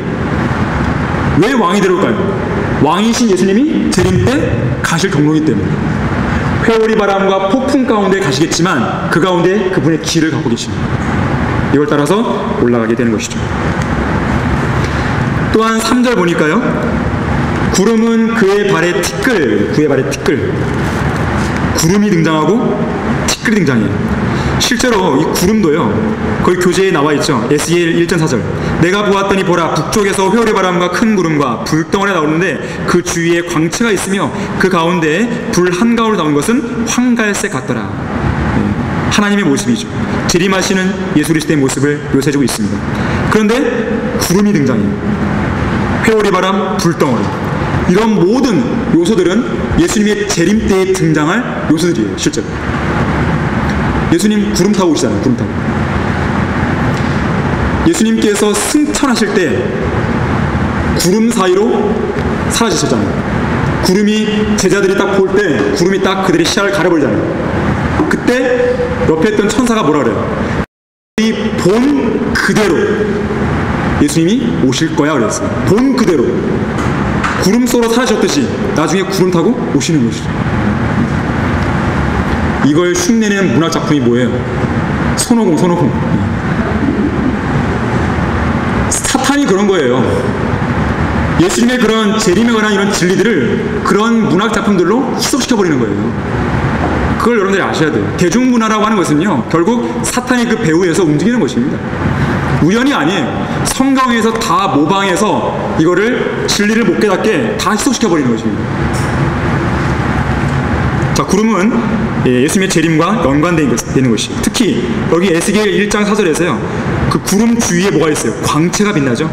왜 왕의 대로일까요? 왕이신 예수님이 재림 때 가실 경로이기 때문에. 회오리 바람과 폭풍 가운데 가시겠지만 그 가운데 그분의 길을 갖고 계십니다. 이걸 따라서 올라가게 되는 것이죠. 또한 3절 보니까요, 구름은 그의 발에 티끌, 그의 발에 티끌, 구름이 등장하고 티끌이 등장해요. 실제로 이 구름도요, 거기 교재에 나와 있죠. 에스겔 1.4절. 내가 보았더니 보라, 북쪽에서 회오리 바람과 큰 구름과 불덩어리가 나오는데 그 주위에 광채가 있으며 그 가운데 불 한가울 나온 것은 황갈색 같더라. 하나님의 모습이죠. 재림하시는 예수 그리스도의 모습을 묘사해주고 있습니다. 그런데 구름이 등장해요. 회오리 바람, 불덩어리. 이런 모든 요소들은 예수님의 재림 때에 등장할 요소들이에요. 실제로 예수님 구름 타고 오시잖아요. 구름 타고. 예수님께서 승천하실 때 구름 사이로 사라지셨잖아요. 구름이 제자들이 딱 볼 때 구름이 딱 그들의 시야를 가려버리잖아요. 그때 옆에 있던 천사가 뭐라 그래요? 이 본 그대로 예수님이 오실 거야 그랬어요. 본 그대로 구름 속으로 사라졌듯이 나중에 구름 타고 오시는 것이죠. 이걸 흉내내는 문학 작품이 뭐예요? 손오공. 사탄이 그런 거예요. 예수님의 그런 재림에 관한 이런 진리들을 그런 문학 작품들로 희석시켜버리는 거예요. 그걸 여러분들이 아셔야 돼요. 대중문화라고 하는 것은요, 결국 사탄이 그 배후에서 움직이는 것입니다. 우연이 아니에요. 성경에서 다 모방해서 이거를 진리를 못 깨닫게 다 희석시켜버리는 것입니다. 자, 구름은 예수님의 재림과 연관되는 것이, 특히 여기 에스겔 1장 4절에서요 그 구름 주위에 뭐가 있어요? 광채가 빛나죠.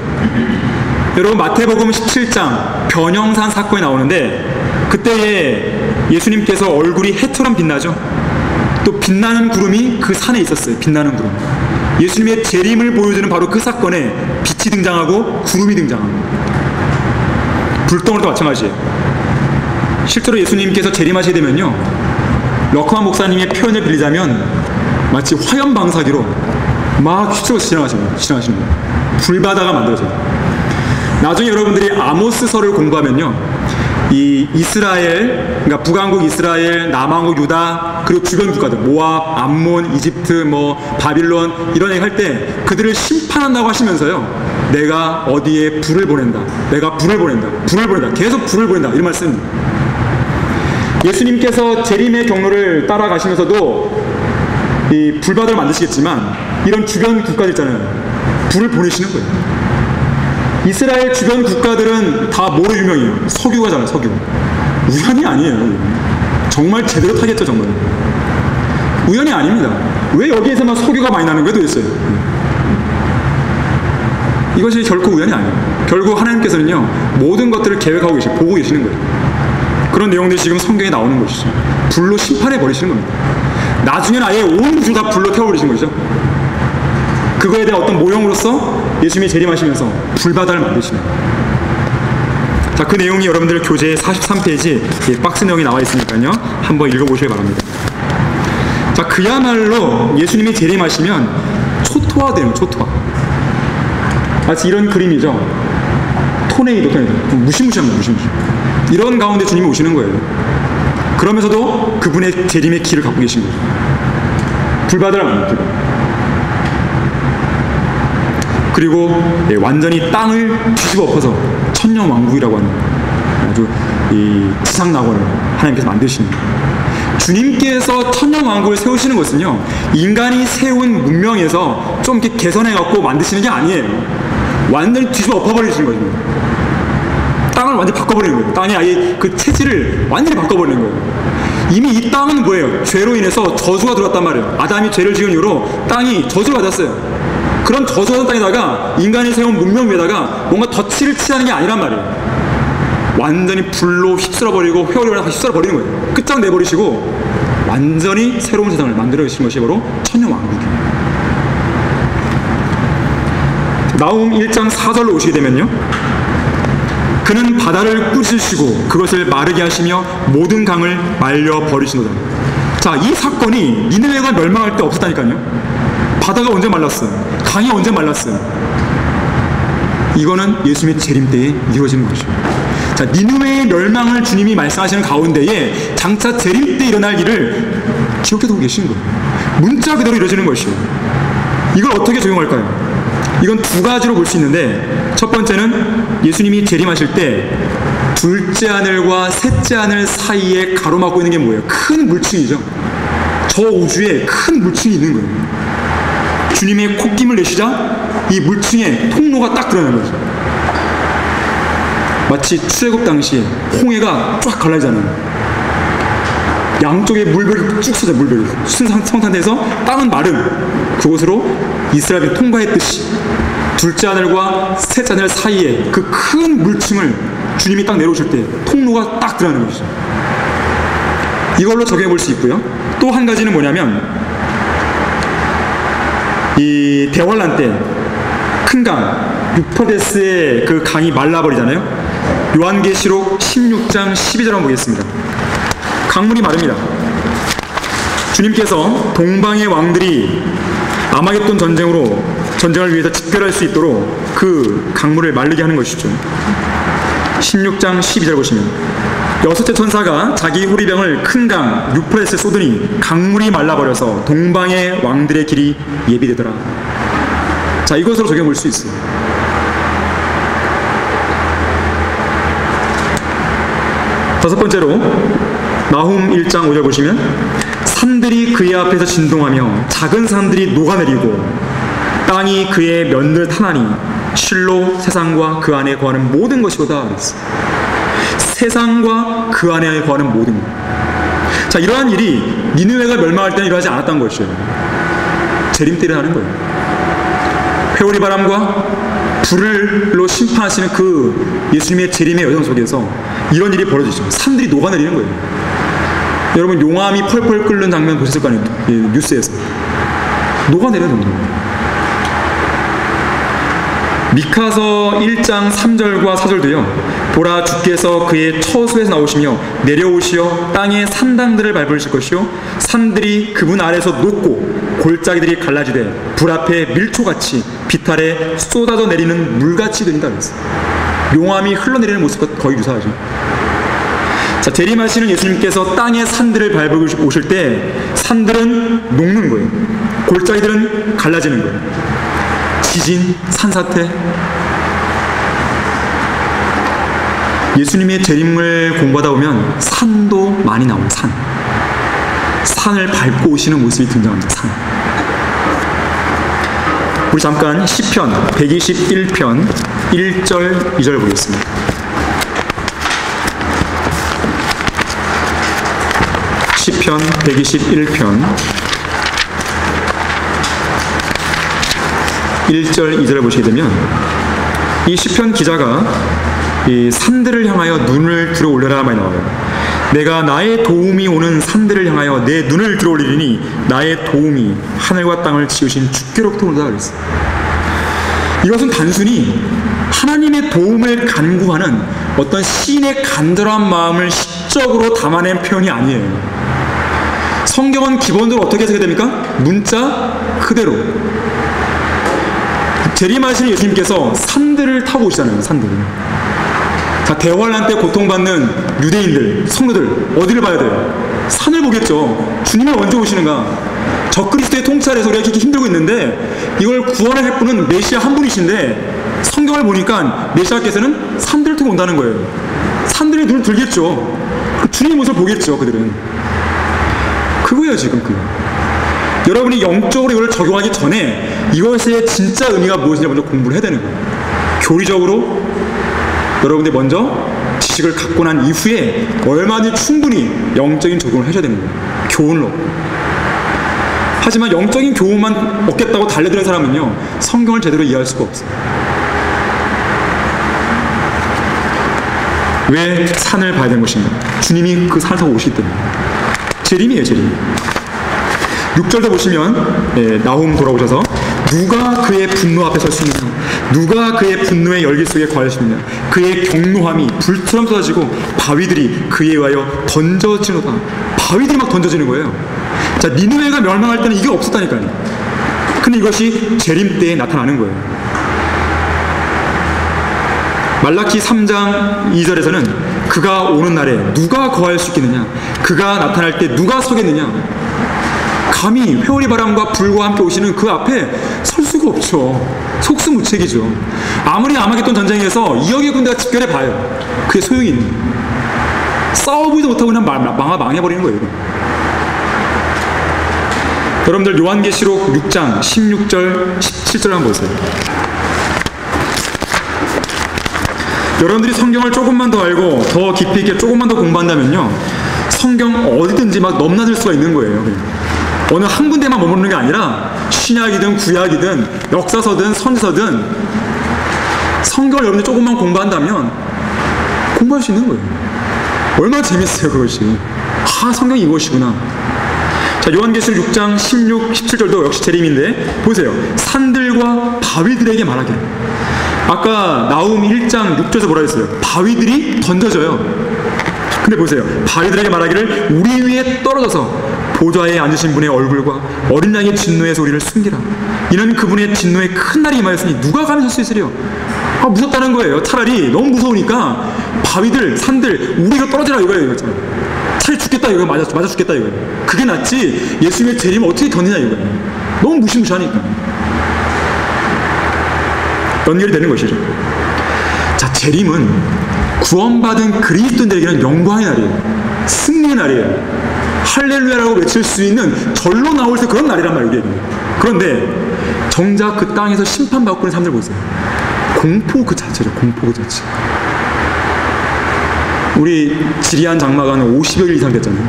여러분 마태복음 17장 변형산 사건이 나오는데 그때에 예수님께서 얼굴이 해처럼 빛나죠. 또 빛나는 구름이 그 산에 있었어요. 빛나는 구름. 예수님의 재림을 보여주는 바로 그 사건에 빛이 등장하고 구름이 등장합니다. 불덩어리도 마찬가지예요. 실제로 예수님께서 재림하시게 되면요, 러크만 목사님의 표현을 빌리자면 마치 화염방사기로 막 휘둘러서 지나가시는 거예요. 불바다가 만들어져요. 나중에 여러분들이 아모스서를 공부하면요, 이 이스라엘, 그러니까 북왕국 이스라엘, 남왕국 유다, 그리고 주변 국가들 모압, 암몬, 이집트, 바빌론 이런 얘기 할 때 그들을 심판한다고 하시면서요, 내가 어디에 불을 보낸다, 내가 불을 보낸다, 계속 불을 보낸다, 이런 말씀. 예수님께서 재림의 경로를 따라가시면서도 이 불바다를 만드시겠지만 이런 주변 국가들 있잖아요, 불을 보내시는 거예요. 이스라엘 주변 국가들은 다 뭐로 유명해요? 석유가잖아요, 석유. 우연이 아니에요. 정말 제대로 타겠죠, 정말. 우연이 아닙니다. 왜 여기에서만 석유가 많이 나는 거예요, 도대체? 이것이 결코 우연이 아니에요. 결국 하나님께서는요, 모든 것들을 계획하고 보고 계시는 거예요. 그런 내용들이 지금 성경에 나오는 것이죠. 불로 심판해 버리시는 겁니다. 나중에는 아예 온 우주 다 불로 태워버리신 거죠. 그거에 대한 어떤 모형으로서 예수님이 재림하시면서 불바다를 만드시는 거예요. 자, 그 내용이 여러분들 교재 43페이지 박스 내용이 나와 있으니까요, 한번 읽어보시기 바랍니다. 자, 그야말로 예수님이 재림하시면 초토화되는, 초토화. 마치 이런 그림이죠. 토네이도. 무시무시한 거예요, 무시무시. 이런 가운데 주님이 오시는 거예요. 그러면서도 그분의 재림의 길을 갖고 계신 거죠. 불바다를 만들고. 그리고 완전히 땅을 뒤집어 엎어서 천년왕국이라고 하는 아주 이 지상낙원을 하나님께서 만드시는 거예요. 주님께서 천년왕국을 세우시는 것은요, 인간이 세운 문명에서 좀 이렇게 개선해갖고 만드시는 게 아니에요. 완전히 뒤집어 엎어버리시는 거죠. 땅을 완전히 바꿔버리는 거예요. 땅의 아예 그 체질을 완전히 바꿔버리는 거예요. 이미 이 땅은 뭐예요? 죄로 인해서 저주가 들어왔단 말이에요. 아담이 죄를 지은 이후로 땅이 저주를 받았어요. 그런 저주한 땅에다가 인간이 세운 문명 위에다가 뭔가 덧칠을 칠하는 게 아니란 말이에요. 완전히 불로 휩쓸어버리고 회오리로 휩쓸어버리는 거예요. 끝장내버리시고 완전히 새로운 세상을 만들어주신 것이 바로 천년왕국이에요. 나훔 1장 4절로 오시게 되면요, 그는 바다를 꾸짖으시고 그것을 마르게 하시며 모든 강을 말려버리시노다. 자, 이 사건이 니느웨가 멸망할 때 없었다니까요. 바다가 언제 말랐어요? 강이 언제 말랐어요? 이거는 예수님의 재림 때에 이루어지는 것이죠. 자, 니느웨의 멸망을 주님이 말씀하시는 가운데에 장차 재림 때 일어날 일을 기억해두고 계신 거예요. 문자 그대로 이루어지는 것이죠. 이걸 어떻게 적용할까요? 이건 두 가지로 볼 수 있는데, 첫 번째는 예수님이 재림하실 때 둘째 하늘과 셋째 하늘 사이에 가로막고 있는 게 뭐예요? 큰 물층이죠. 저 우주에 큰 물층이 있는 거예요. 주님의 콧김을 내쉬자 이 물층에 통로가 딱 드러나는 거죠. 마치 출애굽 당시에 홍해가 쫙 갈라지잖아요. 양쪽에 물벽이 쭉 쏟아져요. 물벽이 성탄대에서 땅은 마른 그곳으로 이스라엘이 통과했듯이 둘째 하늘과 셋째 하늘 사이에 그 큰 물층을 주님이 딱 내려오실 때 통로가 딱 드러나는 것이죠. 이걸로 적용해 볼 수 있고요. 또 한 가지는 뭐냐면, 이 대환란 때 큰 강 유프라테스의 그 강이 말라버리잖아요. 요한계시록 16장 12절 한번 보겠습니다. 강물이 마릅니다. 주님께서 동방의 왕들이 아마겟돈 전쟁을 위해서 집결할 수 있도록 그 강물을 마르게 하는 것이죠. 16장 12절 보시면, 여섯째 천사가 자기 호리병을 큰 강 유프라테스에 쏟으니 강물이 말라버려서 동방의 왕들의 길이 예비되더라. 자, 이것으로 적용해 볼 수 있어요. 다섯 번째로 나훔 1장 5절 보시면, 산들이 그의 앞에서 진동하며 작은 산들이 녹아내리고 땅이 그의 면을 타나니 실로 세상과 그 안에 거하는 모든 것이로다 그랬어요. 세상과 그 안에 거하는 모든 것. 자, 이러한 일이 니느웨가 멸망할 때는 일어나지 않았던 것이에요. 재림 때 일어나는 거예요. 회오리 바람과 불로 심판하시는 그 예수님의 재림의 여정 속에서 이런 일이 벌어지죠. 산들이 녹아내리는 거예요. 여러분, 용암이 펄펄 끓는 장면 보셨을 거 아니에요? 뉴스에서. 녹아내리는 거예요. 미카서 1장 3절과 4절도요. 보라, 주께서 그의 처소에서 나오시며 내려오시어 땅의 산당들을 밟으실 것이요 산들이 그분 아래서 녹고 골짜기들이 갈라지되 불 앞에 밀초같이 빛 아래 쏟아져 내리는 물같이 되린다 그랬어요. 용암이 흘러내리는 모습과 거의 유사하죠. 자, 재림하시는 예수님께서 땅의 산들을 밟으시고 오실 때 산들은 녹는 거예요. 골짜기들은 갈라지는 거예요. 지진, 산사태. 예수님의 재림을 공부하다 보면 산도 많이 나와요. 산을 밟고 오시는 모습이 등장합니다. 산. 우리 잠깐 시편 121편 1절 2절 보겠습니다. 시편 121편 1절 2절을 보시게 되면 이 시편 기자가 이 산들을 향하여 눈을 들어 올려라 많이 나와요. 내가 나의 도움이 오는 산들을 향하여 내 눈을 들어 올리리니 나의 도움이 하늘과 땅을 지으신 주께로부터 오다 그랬어요. 이것은 단순히 하나님의 도움을 간구하는 어떤 시인의 간절한 마음을 시적으로 담아낸 표현이 아니에요. 성경은 기본적으로 어떻게 해석이 됩니까? 문자 그대로. 재림하시는 예수님께서 산들을 타고 오시잖아요. 산들을. 자, 대환란 때 고통받는 유대인들, 성도들 어디를 봐야 돼요? 산을 보겠죠. 주님이 언제 오시는가? 적그리스도의 통찰에서 우리가 이렇게 힘들고 있는데 이걸 구원을 할 분은 메시아 한 분이신데 성경을 보니까 메시아께서는 산들을 타고 온다는 거예요. 산들이 눈을 들겠죠. 주님의 모습을 보겠죠. 그들은. 그거예요 지금 그. 여러분이 영적으로 이걸 적용하기 전에 이것의 진짜 의미가 무엇인지 먼저 공부를 해야 되는 거예요. 교리적으로 여러분들이 먼저 지식을 갖고 난 이후에 얼마든지 충분히 영적인 적용을 하셔야 되는 거예요. 교훈을 얻고. 하지만 영적인 교훈만 얻겠다고 달려드는 사람은요 성경을 제대로 이해할 수가 없어요. 왜 산을 봐야 되는 것인가? 주님이 그 산을 타고 오시기 때문에. 재림이에요, 재림. 6절도 보시면 나훔 돌아오셔서 누가 그의 분노 앞에 설 수 있느냐? 누가 그의 분노의 열기 속에 거할 수 있느냐? 그의 경노함이 불처럼 쏟아지고 바위들이 그에 의하여 던져지노다. 바위들이 막 던져지는 거예요. 자, 니느웨가 멸망할 때는 이게 없었다니까요. 근데 이것이 재림 때에 나타나는 거예요. 말라키 3장 2절에서는 그가 오는 날에 누가 거할 수 있겠느냐? 그가 나타날 때 누가 서겠느냐? 감히 회오리 바람과 불과 함께 오시는 그 앞에 설 수가 없죠. 속수무책이죠. 아무리 아마겟돈 전쟁에서 2억의 군대가 집결해 봐요. 그게 소용이 있는. 싸워보지도 못하고 그냥 망해버리는 거예요. 여러분들 요한계시록 6장 16절 17절 한번 보세요. 여러분들이 성경을 조금만 더 알고 더 깊이 있게 조금만 더 공부한다면요 성경 어디든지 막 넘나들 수가 있는 거예요. 어느 한 군데만 머무르는 게 아니라 신약이든 구약이든 역사서든 선지서든 성경을 여러분들이 조금만 공부한다면 공부할 수 있는 거예요. 얼마나 재밌어요 그것이. 아, 성경이 이것이구나. 자, 요한계시록 6장 16, 17절도 역시 재림인데 보세요. 산들과 바위들에게 말하기를. 아까 나훔 1장 6절에서 뭐라 했어요? 바위들이 던져져요. 근데 보세요. 바위들에게 말하기를 우리 위에 떨어져서 보좌에 앉으신 분의 얼굴과 어린 양의 진노의 소리를 숨기라. 이는 그분의 진노에 큰 날이 임하였으니 누가 감히 설 수 있으리요? 아, 무섭다는 거예요. 차라리 너무 무서우니까 바위들, 산들 우리가 떨어지라 이거예요. 차라리 죽겠다 이거. 맞아 죽겠다 이거예요. 그게 낫지 예수님의 재림을 어떻게 견디냐 이거예요. 너무 무시무시하니까. 연결이 되는 것이죠. 자, 재림은 구원받은 그리스도인들에게는 영광의 날이에요. 승리의 날이에요. 할렐루야라고 외칠 수 있는 절로 나올 때 그런 날이란 말이에요. 그 그런데 정작 그 땅에서 심판받고 있는 사람들 보세요. 공포 그 자체죠. 공포 그 자체. 우리 지리한 장마가 한 50여일 이상 됐잖아요.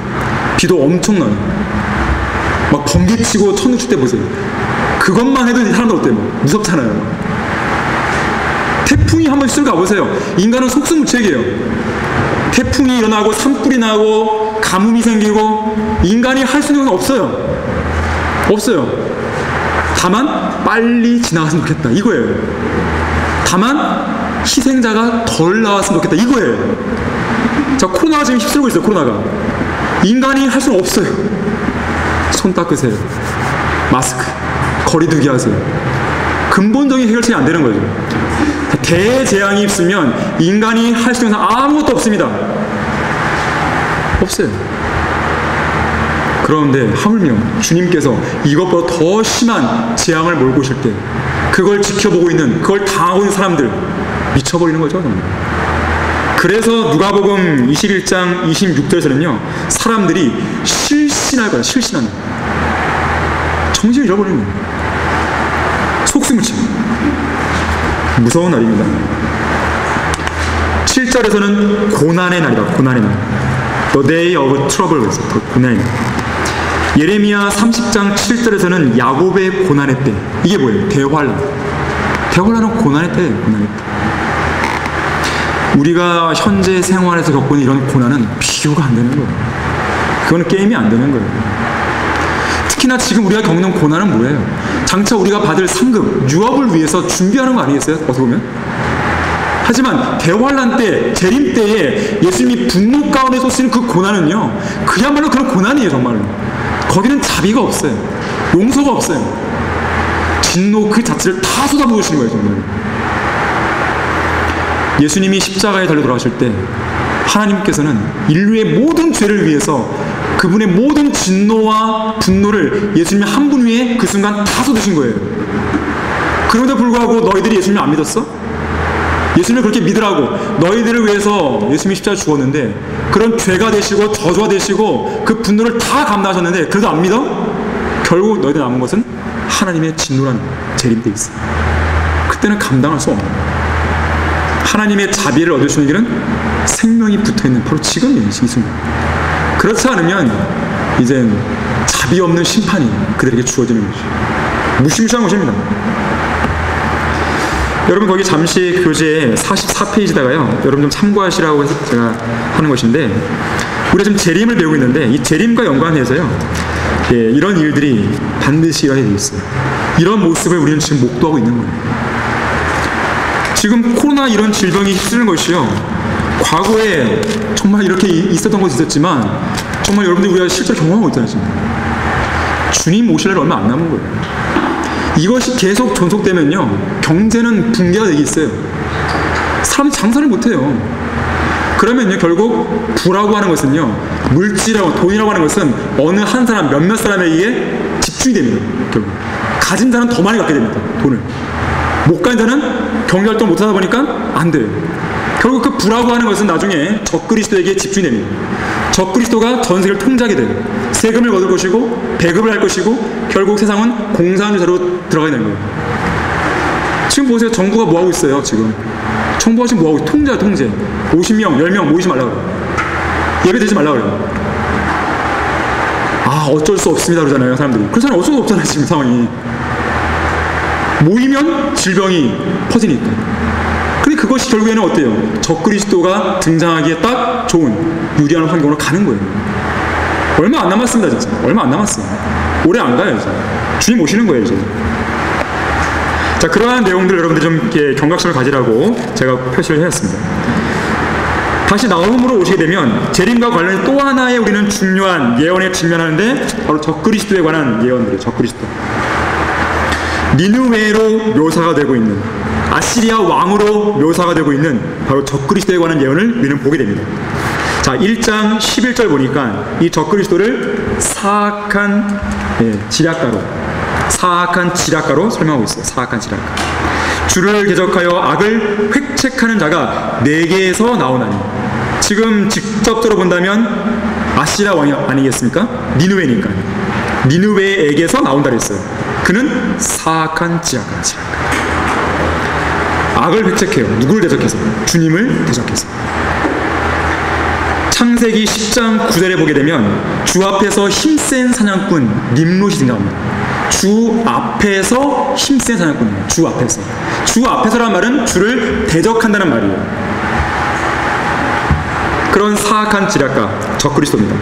비도 엄청나요. 막 번개치고 천둥 칠 때 보세요. 그것만 해도 사람들 어때요? 무섭잖아요. 태풍이 한번 쓸 가보세요. 인간은 속수무책이에요. 태풍이 일어나고 산불이 나고 가뭄이 생기고 인간이 할 수 있는 건 없어요. 없어요. 다만 빨리 지나갔으면 좋겠다 이거예요. 다만 희생자가 덜 나왔으면 좋겠다 이거예요. 자, 코로나가 지금 휩쓸고 있어요. 코로나가. 인간이 할 수는 없어요. 손 닦으세요. 마스크 거리두기 하세요. 근본적인 해결책이 안 되는 거죠. 대재앙이 있으면 인간이 할 수 있는 아무것도 없습니다. 없어요. 그런데 하물며 주님께서 이것보다 더 심한 재앙을 몰고 오실 때 그걸 지켜보고 있는, 그걸 당하고 있는 사람들 미쳐버리는 거죠. 정말. 그래서 누가복음 21장 26절에서는요 사람들이 실신할 거예요. 실신하는 정신을 잃어버리는 거예요. 속수무책. 무서운 날입니다. 7절에서는 고난의 날이다. 고난의 날. The day of trouble. 고난의 날. 예레미야 30장 7절에서는 야곱의 고난의 때. 이게 뭐예요? 대환란. 대환란은 고난의 때예요. 고난의 때. 우리가 현재 생활에서 겪고 있는 이런 고난은 비교가 안 되는 거예요. 그거는 게임이 안 되는 거예요. 특히나 지금 우리가 겪는 고난은 뭐예요? 장차 우리가 받을 상급, 유업을 위해서 준비하는 거 아니겠어요? 어떻게 보면? 하지만 대환란 때, 재림 때에 예수님이 분노 가운데 쏟으시는 그 고난은요 그야말로 그런 고난이에요. 정말로. 거기는 자비가 없어요. 용서가 없어요. 진노 그 자체를 다 쏟아부으시는 거예요. 정말. 예수님이 십자가에 달려 돌아가실 때 하나님께서는 인류의 모든 죄를 위해서 그분의 모든 진노와 분노를 예수님의 한 분 위에 그 순간 다 쏟으신 거예요. 그럼에도 불구하고 너희들이 예수님을 안 믿었어? 예수님을 그렇게 믿으라고 너희들을 위해서 예수님이 십자가에 죽었는데 그런 죄가 되시고 저주가 되시고 그 분노를 다 감당하셨는데 그래도 안 믿어? 결국 너희들 남은 것은 하나님의 진노라는 재림 때 있어요. 그때는 감당할 수 없는 거예요. 하나님의 자비를 얻을 수 있는 길은 생명이 붙어있는 바로 지금이에요. 이 순간. 그렇지 않으면 이젠 자비 없는 심판이 그들에게 주어지는 거죠. 무시무시한 것입니다. 여러분 거기 잠시 교재 44페이지다가요 여러분 좀 참고하시라고 해서 제가 하는 것인데 우리가 지금 재림을 배우고 있는데 이 재림과 연관해서요 이런 일들이 반드시 일어나게 되어 있어요. 이런 모습을 우리는 지금 목도하고 있는 거예요. 지금 코로나 이런 질병이 휩쓰는 것이요 과거에 정말 이렇게 있었던 것이 있었지만 정말 여러분들이 우리가 실제로 경험하고 있잖아요. 지금. 주님 오실 날 얼마 안 남은 거예요. 이것이 계속 존속되면요 경제는 붕괴가 되게 있어요. 사람이 장사를 못해요. 그러면요 결국 부라고 하는 것은요 물질이라고 돈이라고 하는 것은 어느 한 사람 몇몇 사람에게 집중이 됩니다. 결국 가진 자는 더 많이 갖게 됩니다. 돈을 못 가진 자는 경제활동 못하다 보니까 안 돼요. 결국 그 부라고 하는 것은 나중에 적그리스도에게 집중이 됩니다. 적그리스도가 전 세계를 통제하게 돼요. 세금을 거둘 것이고 배급을 할 것이고 결국 세상은 공산주의로 들어가게 되는 거예요. 지금 보세요. 정부가 뭐하고 있어요. 지금 정부가 지금 뭐하고 있어요. 통제야 통제. 50명 10명 모이지 말라고 그래요. 예배드리지 말라고 그래요. 아 어쩔 수 없습니다 그러잖아요 사람들이. 그런 사람 어쩔 수 없잖아요 지금 상황이. 모이면 질병이 퍼지니까. 근데 그것이 결국에는 어때요? 적그리스도가 등장하기에 딱 좋은 유리한 환경으로 가는 거예요. 얼마 안 남았습니다 진짜. 얼마 안 남았어요. 오래 안 가요 이제. 주님 오시는 거예요 이제. 자 그러한 내용들 여러분들 좀 이렇게 경각심을 가지라고 제가 표시를 해놨습니다. 다시 나홈으로 오시게 되면 재림과 관련해 또 하나의 우리는 중요한 예언에 직면하는데 바로 적그리스도에 관한 예언들이에요. 적그리스도. 니느웨로 묘사가 되고 있는 아시리아 왕으로 묘사가 되고 있는 바로 적그리스도에 관한 예언을 우리는 보게 됩니다. 자 1장 11절 보니까 이 적그리스도를 사악한 지략가로 설명하고 있어요. 사악한 지략가. 주를 대적하여 악을 획책하는 자가 내게에서 나오나니. 지금 직접적으로 본다면 아시리아 왕이 아니겠습니까? 니느웨니까. 니느웨에게서 나온다 그랬어요. 그는 사악한 지략가. 악을 획책해요. 누구를 대적해서? 주님을 대적해서. 창세기 10장 9절에 보게 되면 주 앞에서 힘센 사냥꾼 nim롯이 등장합니다. 주 앞에서 힘센 사냥꾼이에요. 주 앞에서. 주 앞에서란 말은 주를 대적한다는 말이에요. 그런 사악한 지략가 적그리스도입니다.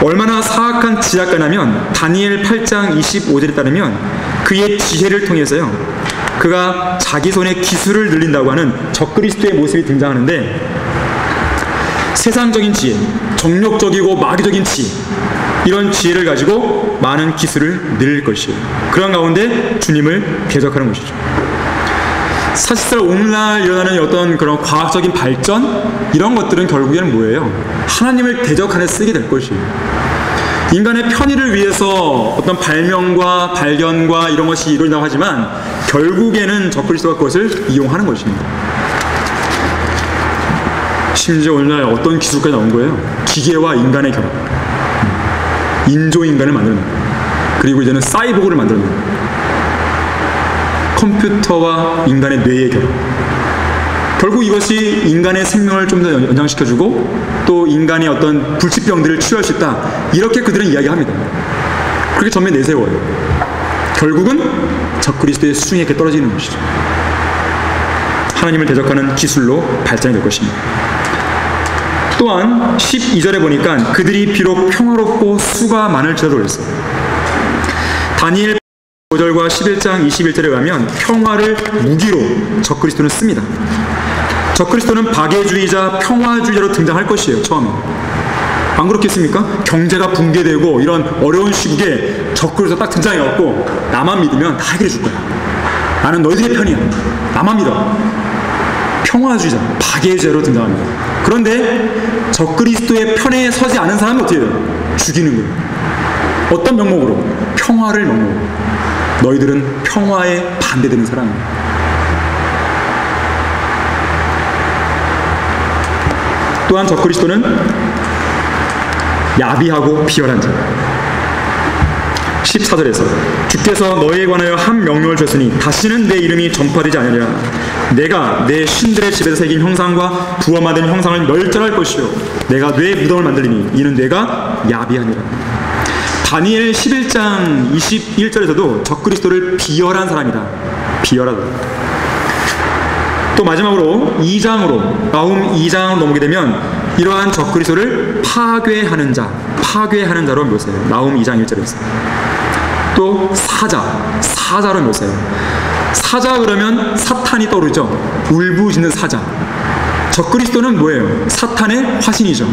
얼마나 사악한 지략가냐면 다니엘 8장 25절에 따르면 그의 지혜를 통해서요, 그가 자기 손에 기술을 늘린다고 하는 적그리스도의 모습이 등장하는데, 세상적인 지혜, 정욕적이고 마귀적인 지혜, 이런 지혜를 가지고 많은 기술을 늘릴 것이에요. 그런 가운데 주님을 대적하는 것이죠. 사실상 오늘날 일어나는 어떤 그런 과학적인 발전, 이런 것들은 결국에는 뭐예요? 하나님을 대적하는 데 쓰게 될 것이에요. 인간의 편의를 위해서 어떤 발명과 발견과 이런 것이 이루어진다고 하지만 결국에는 적그리스도가 그것을 이용하는 것입니다. 심지어 오늘날 어떤 기술까지 나온 거예요? 기계와 인간의 결합, 인조인간을 만드는 거예요. 그리고 이제는 사이보그를 만드는 거예요. 컴퓨터와 인간의 뇌의 결합. 결국 이것이 인간의 생명을 좀 더 연장시켜주고 또 인간의 어떤 불치병들을 치료할 수 있다, 이렇게 그들은 이야기합니다. 그렇게 전면 내세워요. 결국은 적그리스도의 수중에 이렇게 떨어지는 것이죠. 하나님을 대적하는 기술로 발전이 될 것입니다. 또한 12절에 보니까 그들이 비록 평화롭고 수가 많을지라도 그랬어요. 다니엘 5절과 11장 21절에 가면 평화를 무기로 적그리스도는 씁니다. 적그리스도는 박애주의자, 평화주의자로 등장할 것이에요. 처음에. 안 그렇겠습니까? 경제가 붕괴되고 이런 어려운 시국에 적그리스도 딱 등장해갖고 나만 믿으면 다 해결해 줄 거야. 나는 너희들의 편이야. 나만 믿어. 평화주의자, 박애주의자로 등장합니다. 그런데 적그리스도의 편에 서지 않은 사람은 어떻게 해요? 죽이는 거예요. 어떤 명목으로? 평화를 명목으로. 너희들은 평화에 반대되는 사람이에요. 또한 적그리스도는 야비하고 비열한 자. 14절에서 주께서 너희에 관하여 한 명령을 줬으니 다시는 내 이름이 전파되지 않으리라. 내가 내 신들의 집에서 새긴 형상과 부화만든 형상을 멸절할 것이요 내가 뇌 무덤을 만들리니 이는 뇌가 야비하니라. 다니엘 11장 21절에서도 적그리스도를 비열한 사람이다, 비열하다. 또 마지막으로 2장으로 나훔 2장으로 넘어오게 되면 이러한 적그리스도를 파괴하는 자로 묘사해요. 나훔 2장 1절에서. 또 사자로 묘사해요. 사자 그러면 사탄이 떠오르죠. 울부짖는 사자. 적그리스도는 뭐예요? 사탄의 화신이죠.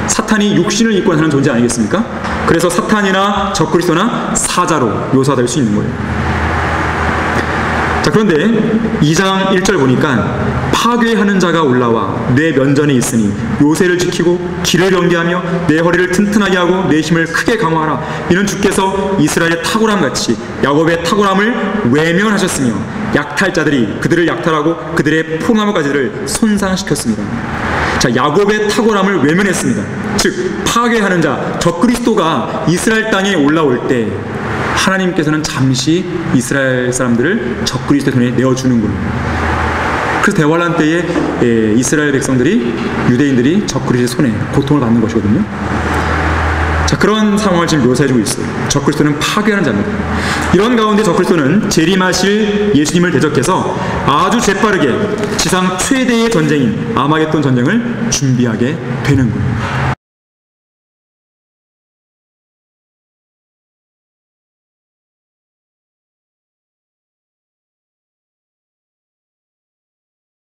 사탄이 육신을 입고 하는 존재 아니겠습니까? 그래서 사탄이나 적그리스도나 사자로 묘사될 수 있는 거예요. 자, 그런데 2장 1절 보니까 파괴하는 자가 올라와 내 면전에 있으니 요새를 지키고 길을 경계하며 내 허리를 튼튼하게 하고 내 힘을 크게 강화하라. 이는 주께서 이스라엘의 탁월함같이 야곱의 탁월함을 외면하셨으며 약탈자들이 그들을 약탈하고 그들의 포도나무가지를 손상시켰습니다. 자, 야곱의 탁월함을 외면했습니다. 즉 파괴하는 자, 적그리스도가 이스라엘 땅에 올라올 때 하나님께서는 잠시 이스라엘 사람들을 적그리스도의 손에 내어주는군요. 그래서 대환란 때에 이스라엘 백성들이, 유대인들이 적그리스도의 손에 고통을 받는 것이거든요. 자, 그런 상황을 지금 묘사해주고 있어요. 적그리스도는 파괴하는 자입니다. 이런 가운데 적그리스도는 재림하실 예수님을 대적해서 아주 재빠르게 지상 최대의 전쟁인 아마겟돈 전쟁을 준비하게 되는 거예요.